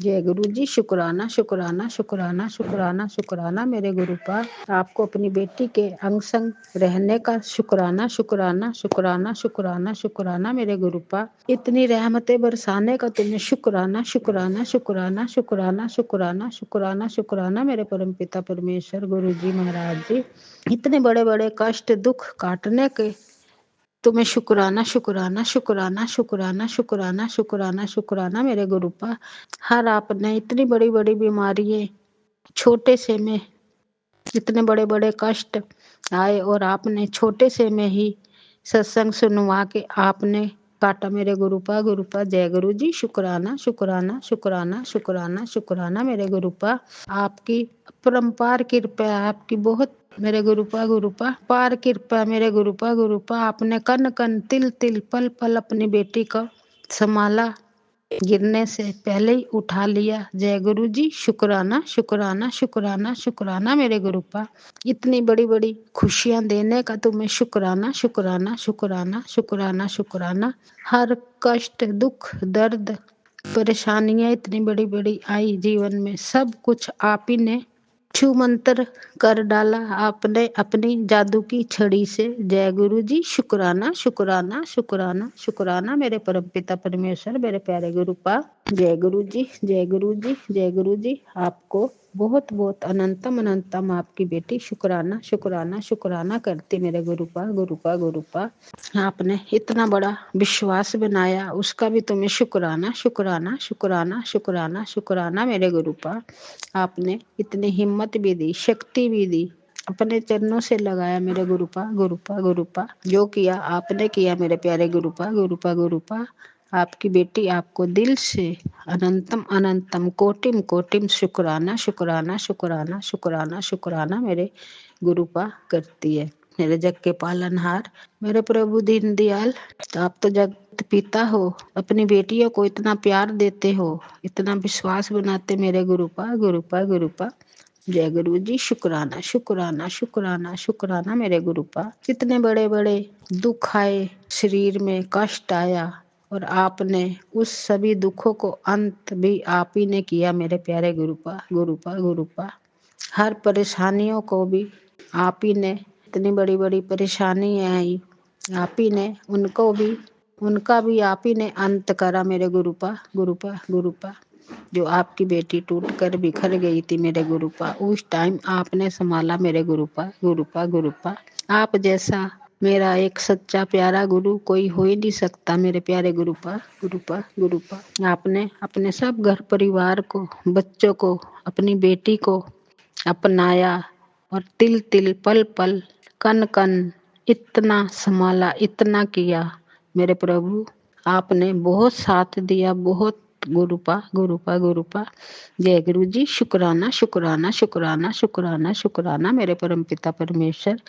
जय गुरु जी, शुक्राना शुक्राना शुक्राना शुक्राना शुक्राना मेरे गुरुपा। आपको अपनी बेटी के अंग संग रहने का शुक्राना शुक्राना शुक्राना शुक्राना शुक्राना मेरे गुरुपा। इतनी रहमतें बरसाने का तुम्हें शुक्राना शुक्राना शुक्राना शुक्राना शुक्राना शुक्राना शुक्राना मेरे परमपिता परमेश्वर गुरु जी महाराज जी। इतने बड़े बड़े कष्ट दुख काटने के तुम्हें शुक्राना शुक्राना शुक्राना शुक्राना शुक्राना शुक्राना शुक्राना मेरे गुरुपा। हर आपने इतनी बड़ी बड़ी बीमारियां, छोटे से में इतने बड़े बड़े कष्ट आए और आपने छोटे से में ही सत्संग सुनवा के आपने काटा मेरे गुरुपा। गुरुपा, जय गुरु जी, शुक्राना शुक्राना शुक्राना शुक्राना शुक्राना मेरे गुरुपा। आपकी परम्पार कृपा, आपकी बहुत मेरे गुरुपा गुरुपा पार कृपा मेरे गुरुपा गुरुपा। आपने कन कन तिल तिल पल पल अपनी बेटी को संभाला, गिरने से पहले ही उठा लिया। जय गुरु जी, शुक्राना शुक्राना शुक्राना शुक्राना मेरे गुरुपा। इतनी बड़ी बड़ी खुशियां देने का तुम्हें शुक्राना शुक्राना शुक्राना शुक्राना शुक्राना। हर कष्ट दुख दर्द परेशानियां इतनी बड़ी बड़ी आई जीवन में, सब कुछ आप ही ने छू मंत्र कर डाला आपने अपनी जादू की छड़ी से। जय गुरु जी, शुक्राना शुक्राना शुक्राना शुक्राना मेरे परमपिता परमेश्वर, मेरे प्यारे गुरुपा। जय गुरु जी, जय गुरु जी, जय गुरु जी। आपको बहुत बहुत अनंतम अनंतम आपकी बेटी शुक्राना शुक्राना शुक्राना करती मेरे गुरुपा गुरुपा गुरुपा। आपने इतना बड़ा विश्वास बनाया, उसका भी तुम्हें शुक्राना शुक्राना शुक्राना शुक्राना शुक्राना मेरे गुरुपा। आपने इतनी हिम्मत भी दी, शक्ति भी दी, अपने चरणों से लगाया मेरे गुरुपा गुरुपा गुरुपा। जो किया आपने किया मेरे प्यारे गुरुपा गुरुपा गुरुपा। आपकी बेटी आपको दिल से अनंतम अनंतम कोटिम कोटिम शुक्राना शुक्राना शुक्राना शुक्राना शुक्राना मेरे गुरुपा करती है। मेरे जग के पालनहार, मेरे प्रभु दीन दयाल, आप तो जग पिता हो, अपनी बेटियों को इतना प्यार देते हो, इतना विश्वास बनाते मेरे गुरुपा गुरुपा गुरुपा। जय गुरु जी। शुक्राना शुक्राना शुक्राना शुक्राना मेरे गुरुपा। कितने बड़े बड़े दुख आए, शरीर में कष्ट आया, और आपने उस सभी दुखों को अंत भी आप ही ने किया मेरे प्यारे गुरुपा गुरुपा गुरुपा। हर परेशानियों को भी आप ही ने, इतनी बड़ी बड़ी परेशानियां आई, आप ही ने उनका भी आप ही ने अंत करा मेरे गुरुपा गुरुपा गुरुपा। जो आपकी बेटी टूट कर बिखर गई थी मेरे गुरुपा, उस टाइम आपने संभाला मेरे गुरुपा गुरुपा गुरुपा। आप जैसा मेरा एक सच्चा प्यारा गुरु कोई हो ही नहीं सकता मेरे प्यारे गुरुपा गुरुपा गुरुपा। आपने अपने सब घर परिवार को, बच्चों को, अपनी बेटी को अपनाया, और तिल तिल पल पल कन कन इतना संभाला, इतना किया मेरे प्रभु। आपने बहुत साथ दिया, बहुत। गुरुपा गुरुपा गुरुपा। जय गुरु जी। शुक्राना शुक्राना शुक्राना शुक्राना शुक्राना मेरे परम पिता परमेश्वर।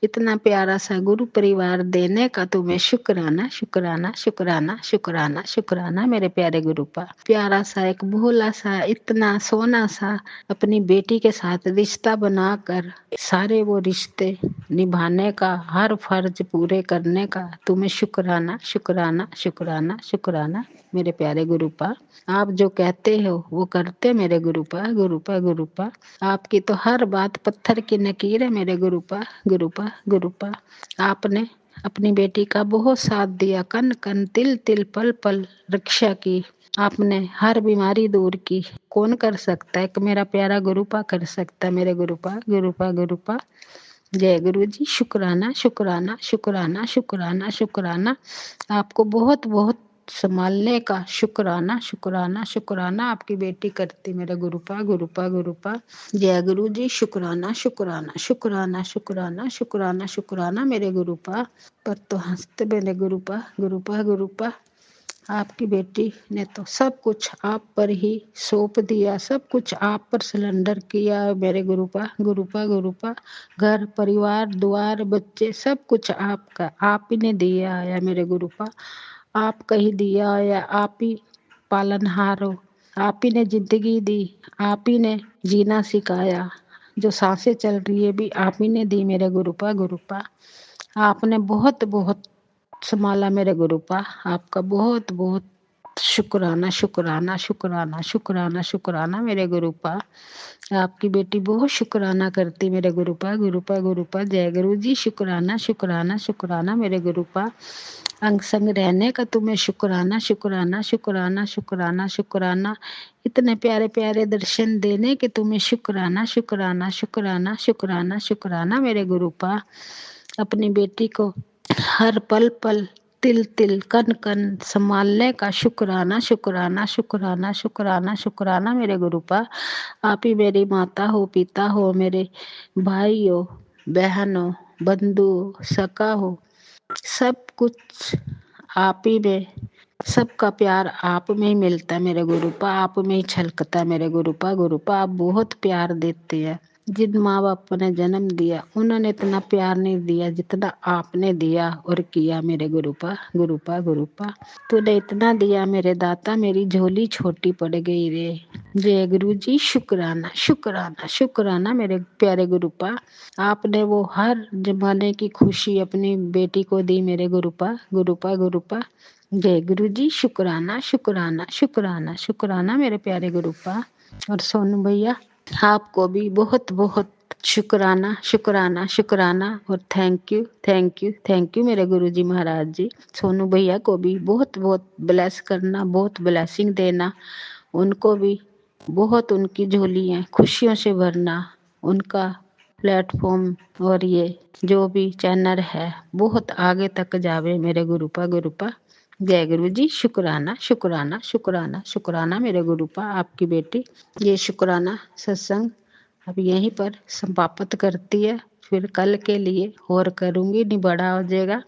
इतना प्यारा सा गुरु परिवार देने का तुम्हें शुक्राना शुक्राना शुक्राना शुक्राना शुक्राना मेरे प्यारे गुरुपा। प्यारा सा एक भोला सा, इतना सोना सा अपनी बेटी के साथ रिश्ता बनाकर सारे वो रिश्ते निभाने का, हर फर्ज पूरे करने का तुम्हें शुक्राना शुक्राना शुक्राना शुक्राना मेरे प्यारे गुरुपा। आप जो कहते हो वो करते मेरे गुरुपा गुरुपा गुरुपा। आपकी तो हर बात पत्थर की नकीर है मेरे गुरुपा गुरुपा गुरुपा। आपने अपनी बेटी का बहुत साथ दिया, कन कन तिल तिल पल पल रक्षा की, आपने हर बीमारी दूर की। कौन कर सकता है? मेरा प्यारा गुरुपा कर सकता है मेरे गुरुपा गुरुपा गुरुपा। जय गुरु जी। शुक्राना शुक्राना शुक्राना शुक्राना शुक्राना। आपको बहुत बहुत संभालने का शुक्राना शुक्राना शुक्राना आपकी बेटी करती मेरे गुरुपा गुरुपा गुरुपा। जय गुरु जी। शुक्राना शुक्राना शुक्राना शुक्राना शुक्राना शुक्राना मेरे गुरुपा। पर तो हंसते मेरे गुरुपा गुरुपा गुरुपा। आपकी बेटी ने तो सब कुछ आप पर ही सौंप दिया, सब कुछ आप पर सिलेंडर किया मेरे गुरुपा गुरुपा गुरुपा। घर परिवार द्वार बच्चे सब कुछ आपका, आप ही ने दिया है मेरे गुरुपा। आप कहीं दिया या आप ही पालनहार हो, आप ही ने जिंदगी दी, आप ही ने जीना सिखाया। जो सांसें चल रही है भी आप ही ने दी मेरे गुरुपा गुरुपा। आपने बहुत बहुत संभाला मेरे गुरुपा। आपका बहुत बहुत शुक्राना शुक्राना शुक्राना शुक्राना शुक्राना मेरे गुरुपा। आपकी बेटी बहुत शुक्राना करती मेरे गुरुपा गुरुपा गुरुपा। जय गुरु जी। शुक्राना शुक्राना शुक्राना मेरे गुरुपा। अंग संग रहने का तुम्हें शुक्राना शुक्राना शुक्राना शुक्राना शुक्राना। इतने प्यारे प्यारे दर्शन देने के तुम्हें शुक्राना शुक्राना शुक्राना शुक्राना शुक्राना मेरे गुरुपा। अपनी बेटी को हर पल पल तिल तिल कन कन संभालने का शुक्राना शुक्राना शुक्राना शुक्राना शुक्राना मेरे गुरुपा। आप ही मेरी माता हो, पिता हो, मेरे भाई हो, बहन हो, बंधु सखा हो, सब कुछ आप ही में, सबका प्यार आप में ही मिलता है मेरे गुरुपा, आप में ही छलकता है मेरे गुरुपा गुरुपा। आप बहुत प्यार देते हैं। जिन माँ बाप ने जन्म दिया उन्होंने इतना प्यार नहीं दिया जितना आपने दिया और किया मेरे गुरुपा गुरुपा गुरुपा। तूने इतना दिया मेरे दाता, मेरी झोली छोटी पड़ गई रे। जय गुरु जी। शुक्राना शुक्राना शुक्राना मेरे प्यारे गुरुपा। आपने वो हर जमाने की खुशी अपनी बेटी को दी मेरे गुरुपा गुरुपा गुरुपा। जय गुरु जी। शुक्राना शुक्राना शुक्राना शुक्राना मेरे प्यारे गुरुपा। और सोनू भैया आपको भी बहुत बहुत शुक्राना शुक्राना शुक्राना और thank you thank you thank you मेरे गुरुजी महाराज जी। सोनू भैया को भी बहुत बहुत ब्लेस करना, बहुत ब्लेसिंग देना, उनको भी बहुत, उनकी झोलियाँ खुशियों से भरना, उनका प्लेटफॉर्म और ये जो भी चैनल है बहुत आगे तक जावे मेरे गुरुपा गुरुपा। जय गुरु जी। शुक्राना शुक्राना शुक्राना शुक्राना मेरे गुरुपा। आपकी बेटी ये शुक्राना सत्संग अब यहीं पर समाप्त करती है। फिर कल के लिए और करूँगी, नहीं बड़ा हो जाएगा।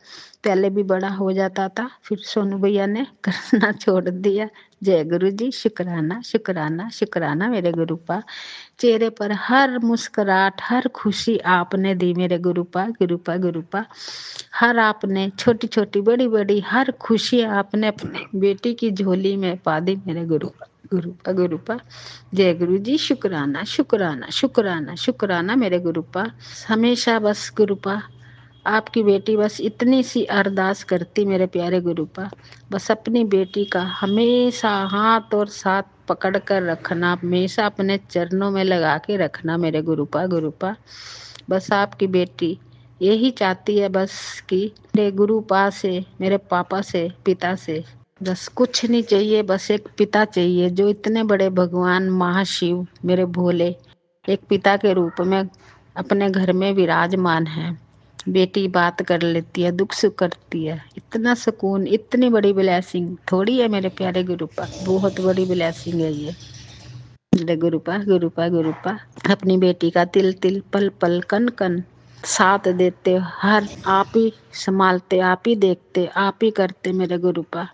पहले भी बड़ा हो जाता था, फिर सोनू भैया ने करना छोड़ दिया। जय गुरु जी, शुक्राना शुक्राना शुक्राना मेरे गुरुपा। चेहरे पर हर मुस्कुराहट, हर खुशी आपने दी मेरे गुरुपा गुरुपा गुरुपा। हर आपने छोटी छोटी बड़ी बड़ी हर खुशी आपने अपनी बेटी की झोली में पा दी मेरे गुरुपा गुरुपा गुरुपा। जय गुरु जी, शुक्राना शुक्राना शुक्राना शुक्राना मेरे गुरुपा। हमेशा बस गुरुपा आपकी बेटी बस इतनी सी अरदास करती मेरे प्यारे गुरुपा, बस अपनी बेटी का हमेशा हाथ और साथ पकड़ कर रखना, हमेशा अपने चरणों में लगा के रखना मेरे गुरुपा गुरुपा। बस आपकी बेटी यही चाहती है बस कि मेरे गुरुपा से, मेरे पापा से, पिता से बस कुछ नहीं चाहिए, बस एक पिता चाहिए जो इतने बड़े भगवान महाशिव मेरे भोले एक पिता के रूप में अपने घर में विराजमान है। बेटी बात कर लेती है, दुख सुख करती है, इतना सुकून, इतनी बड़ी ब्लेसिंग थोड़ी है मेरे प्यारे गुरुपा, बहुत बड़ी ब्लेसिंग है ये मेरे गुरुपा गुरुपा गुरुपा। अपनी बेटी का तिल तिल पल पल कन कन साथ देते, हर आप ही संभालते, आप ही देखते, आप ही करते मेरे गुरुपा।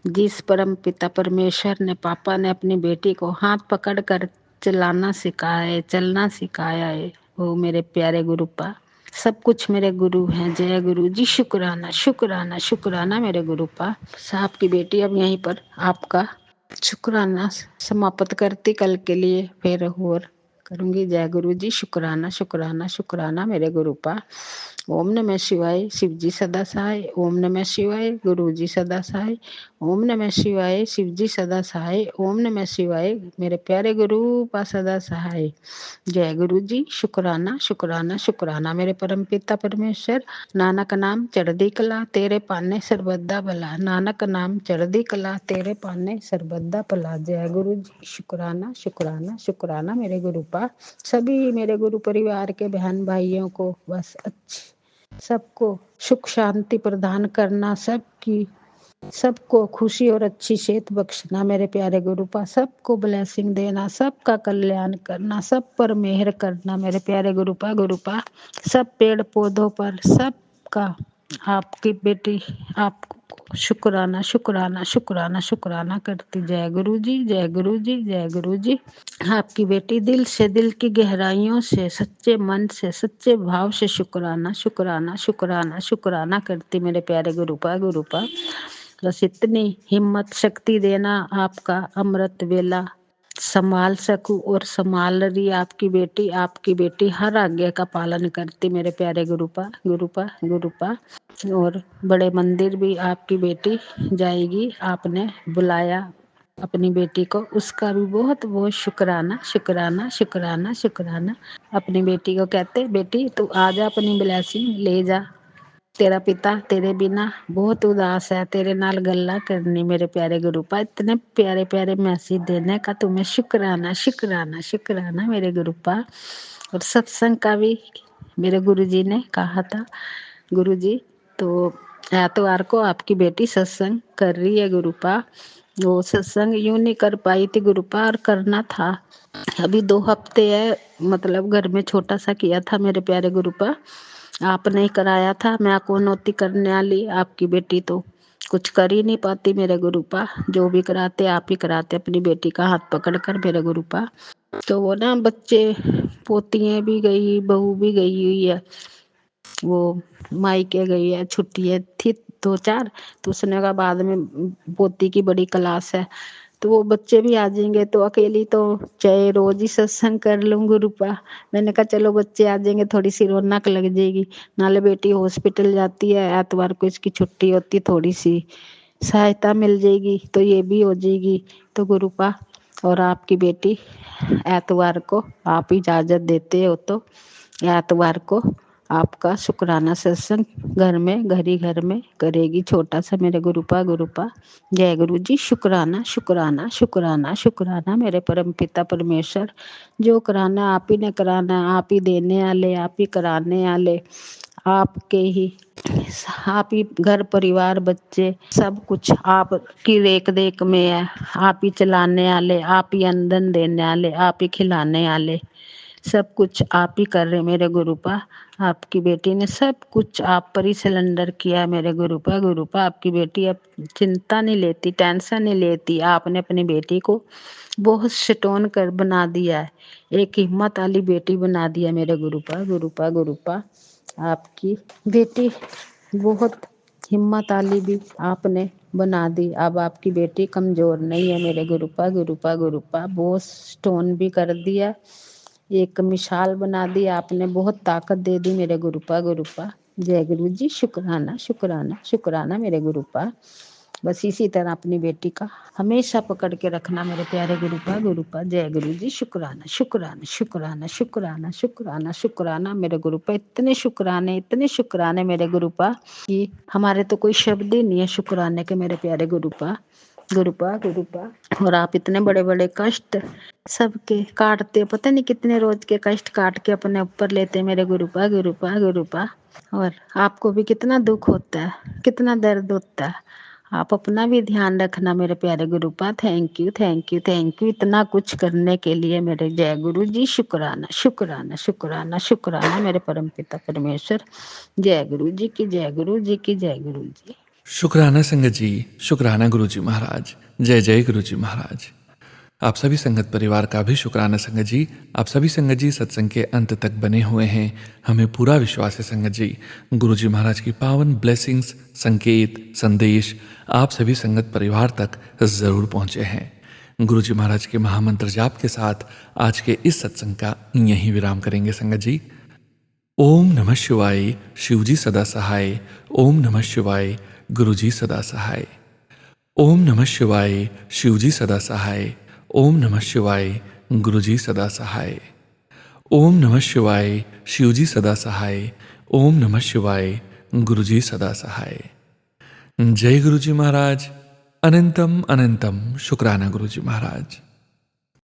जिस परम पिता परमेश्वर ने, पापा ने अपनी बेटी को हाथ पकड़ कर चलाना सिखाया है, चलना सिखाया है, वो मेरे प्यारे गुरुपा सब कुछ मेरे गुरु हैं। जय गुरु जी, शुक्राना शुक्राना शुक्राना मेरे गुरुपा। साहब की बेटी अब यहीं पर आपका शुक्राना समाप्त करती, कल के लिए फिर और करूंगी। जय गुरु जी, शुक्राना शुक्राना शुक्राना मेरे गुरुपा। ओम नमः शिवाय, शिव जी सदा सहाय। ओम नमः शिवाय, गुरु जी सदा सहाय। ओम नमः शिवाय, शिव जी सदा सहाय। ओम नमः शिवाय, मेरे प्यारे गुरु पा सदा सहाय। जय गुरु जी, शुक्राना शुक्राना शुक्राना मेरे परम पिता परमेश्वर। नानक नाम चढ़दी कला, तेरे पाने सर्वदा भला। नानक नाम चढ़दी कला, तेरे पाने सर्वदा भला। जय गुरु जी, शुक्राना शुक्राना शुक्राना मेरे गुरुपा। सभी मेरे गुरु परिवार के बहन भाइयों को बस अच्छी, सबको सुख शांति प्रदान करना, सबको खुशी और अच्छी सेहत बख्शना मेरे प्यारे गुरुपा। सबको ब्लेसिंग देना, सबका कल्याण करना, सब पर मेहर करना मेरे प्यारे गुरुपा गुरुपा। सब पेड़ पौधों पर सबका आपकी बेटी आपको शुक्राना शुक्राना शुक्राना शुक्राना करती। जय गुरु जी, जय गुरु जी, जय गुरु जी। आपकी बेटी दिल से, दिल की गहराइयों से, सच्चे मन से, सच्चे भाव से शुक्राना शुक्राना शुक्राना शुक्राना करती मेरे प्यारे गुरुपा गुरुपा। बस इतनी हिम्मत शक्ति देना, आपका अमृत वेला संभाल सकूं और संभाल रही आपकी बेटी हर आज्ञा का पालन करती मेरे प्यारे गुरुपा गुरुपा गुरुपा। और बड़े मंदिर भी आपकी बेटी जाएगी, आपने बुलाया अपनी बेटी को, उसका भी बहुत बहुत शुक्राना शुक्राना शुक्राना शुक्राना। अपनी बेटी को कहते, बेटी तू आजा, अपनी ब्लेसिंग ले जा, तेरा पिता तेरे बिना बहुत उदास है, तेरे नाल गल्ला करनी मेरे प्यारे गुरुपा। इतने प्यारे प्यारे मैसेज देने का तुम्हें शुक्राना शुक्राना शुक्राना मेरे गुरुपा। और सत्संग का भी मेरे गुरुजी ने कहा था, गुरुजी तो एतवार को आपकी बेटी सत्संग कर रही है गुरुपा। वो सत्संग यूं नहीं कर पाई थी गुरुपा, और करना था। अभी 2 हफ्ते है, मतलब घर में छोटा सा किया था मेरे प्यारे गुरुपा, आपने ही कराया था। मैं आपको नौती करने वाली, आपकी बेटी तो कुछ कर ही नहीं पाती मेरे गुरुपा। जो भी कराते आप ही कराते, अपनी बेटी का हाथ पकड़ कर मेरे गुरुपा। तो वो ना बच्चे, पोतियाँ भी गई, बहू भी गई हुई है, वो मायके गई है, छुट्टियाँ थी 2-4, तो उसने कहा बाद में पोती की बड़ी क्लास है तो वो बच्चे भी आ जाएंगे, तो अकेली तो चाहे रोज ही सत्संग कर लूँ गुरुपा। मैंने कहा चलो बच्चे आ जाएंगे, थोड़ी सी रौनक लग जाएगी। नाले बेटी हॉस्पिटल जाती है, एतवार को इसकी छुट्टी होती, थोड़ी सी सहायता मिल जाएगी, तो ये भी हो जाएगी। तो गुरुपा और आपकी बेटी एतवार को आप इजाज़त देते हो तो एतवार को आपका शुक्राना सत्संग घर में करेगी, छोटा सा मेरे गुरुपा गुरुपा। जय गुरु जी, शुक्राना शुक्राना शुक्राना शुक्राना मेरे परम पिता परमेश्वर। जो कराना आप ही ने कराना, आप ही देने वाले, आप ही कराने वाले, आपके ही, आप ही घर परिवार बच्चे सब कुछ आपकी रेख देख में है। आप ही चलाने वाले, आप ही अंदन देने वाले, आप ही खिलाने वाले, सब कुछ आप ही कर रहे मेरे गुरुपा। आपकी बेटी ने सब कुछ आप पर ही सिलेंडर किया मेरे गुरुपा। गुरुपा आपकी बेटी अब चिंता नहीं लेती, टेंशन नहीं लेती। आपने अपनी बेटी को बहुत स्ट्रॉन्ग कर बना दिया है, एक हिम्मत वाली बेटी बना दिया मेरे गुरुपा। गुरुपा गुरुपा आपकी बेटी बहुत हिम्मत वाली भी आपने बना दी। अब आपकी बेटी कमज़ोर नहीं है मेरे गुरुपा। गुरुपा गुरुपा बहुत स्टोन भी कर दिया, एक मिसाल बना दी आपने, बहुत ताकत दे दी मेरे गुरुपा। गुरुपा जय गुरु जी। शुक्राना शुक्राना शुक्राना मेरे गुरुपा। बस इसी तरह अपनी बेटी का हमेशा पकड़ के रखना मेरे प्यारे गुरुपा। गुरुपा जय गुरु जी। शुक्राना शुक्राना शुक्राना शुक्राना शुक्राना शुक्राना मेरे गुरुपा। इतने शुक्राने मेरे गुरुपा कि हमारे तो कोई शब्द ही नहीं है शुक्राने के मेरे प्यारे गुरुपा। गुरुपा गुरुपा और आप इतने बड़े बड़े कष्ट सबके काटते, पता नहीं कितने रोज के कष्ट काट के अपने ऊपर लेते मेरे गुरुपा। गुरुपा गुरुपा और आपको भी कितना दुख होता है, कितना दर्द होता है। आप अपना भी ध्यान रखना मेरे प्यारे Gurupa. Thank you thank you thank you इतना कुछ करने के लिए मेरे जय गुरु जी। शुक्राना शुक्राना शुक्राना शुक्राना मेरे परम पिता परमेश्वर। जय गुरु जी की, जय गुरु जी की, जय गुरु जी। शुक्राना संगत जी, शुक्राना गुरुजी महाराज। जय जय गुरुजी महाराज। आप सभी संगत परिवार का भी शुक्राना संगत जी। आप सभी संगत जी सत्संग के अंत तक बने हुए हैं। हमें पूरा विश्वास है संगत जी, गुरुजी महाराज की पावन ब्लेसिंग्स, संकेत, संदेश आप सभी संगत परिवार तक जरूर पहुंचे हैं। गुरुजी महाराज के महामंत्र जाप के साथ आज के इस सत्संग का यहीं विराम करेंगे संगत जी। ओम नमः शिवाय, शिवजी सदा सहाय। ओम नमः शिवाय, गुरुजी सदा सहाय। ओम नमः शिवाय, शिवजी सदा सहाय। ओम नमः शिवाय, गुरुजी सदा सहाय। ओम नमः शिवाय, शिवजी सदा सहाय। ओम नमः शिवाय, गुरुजी सदा सहाय। जय गुरुजी महाराज। अनंतम अनंतम शुक्राना गुरुजी महाराज।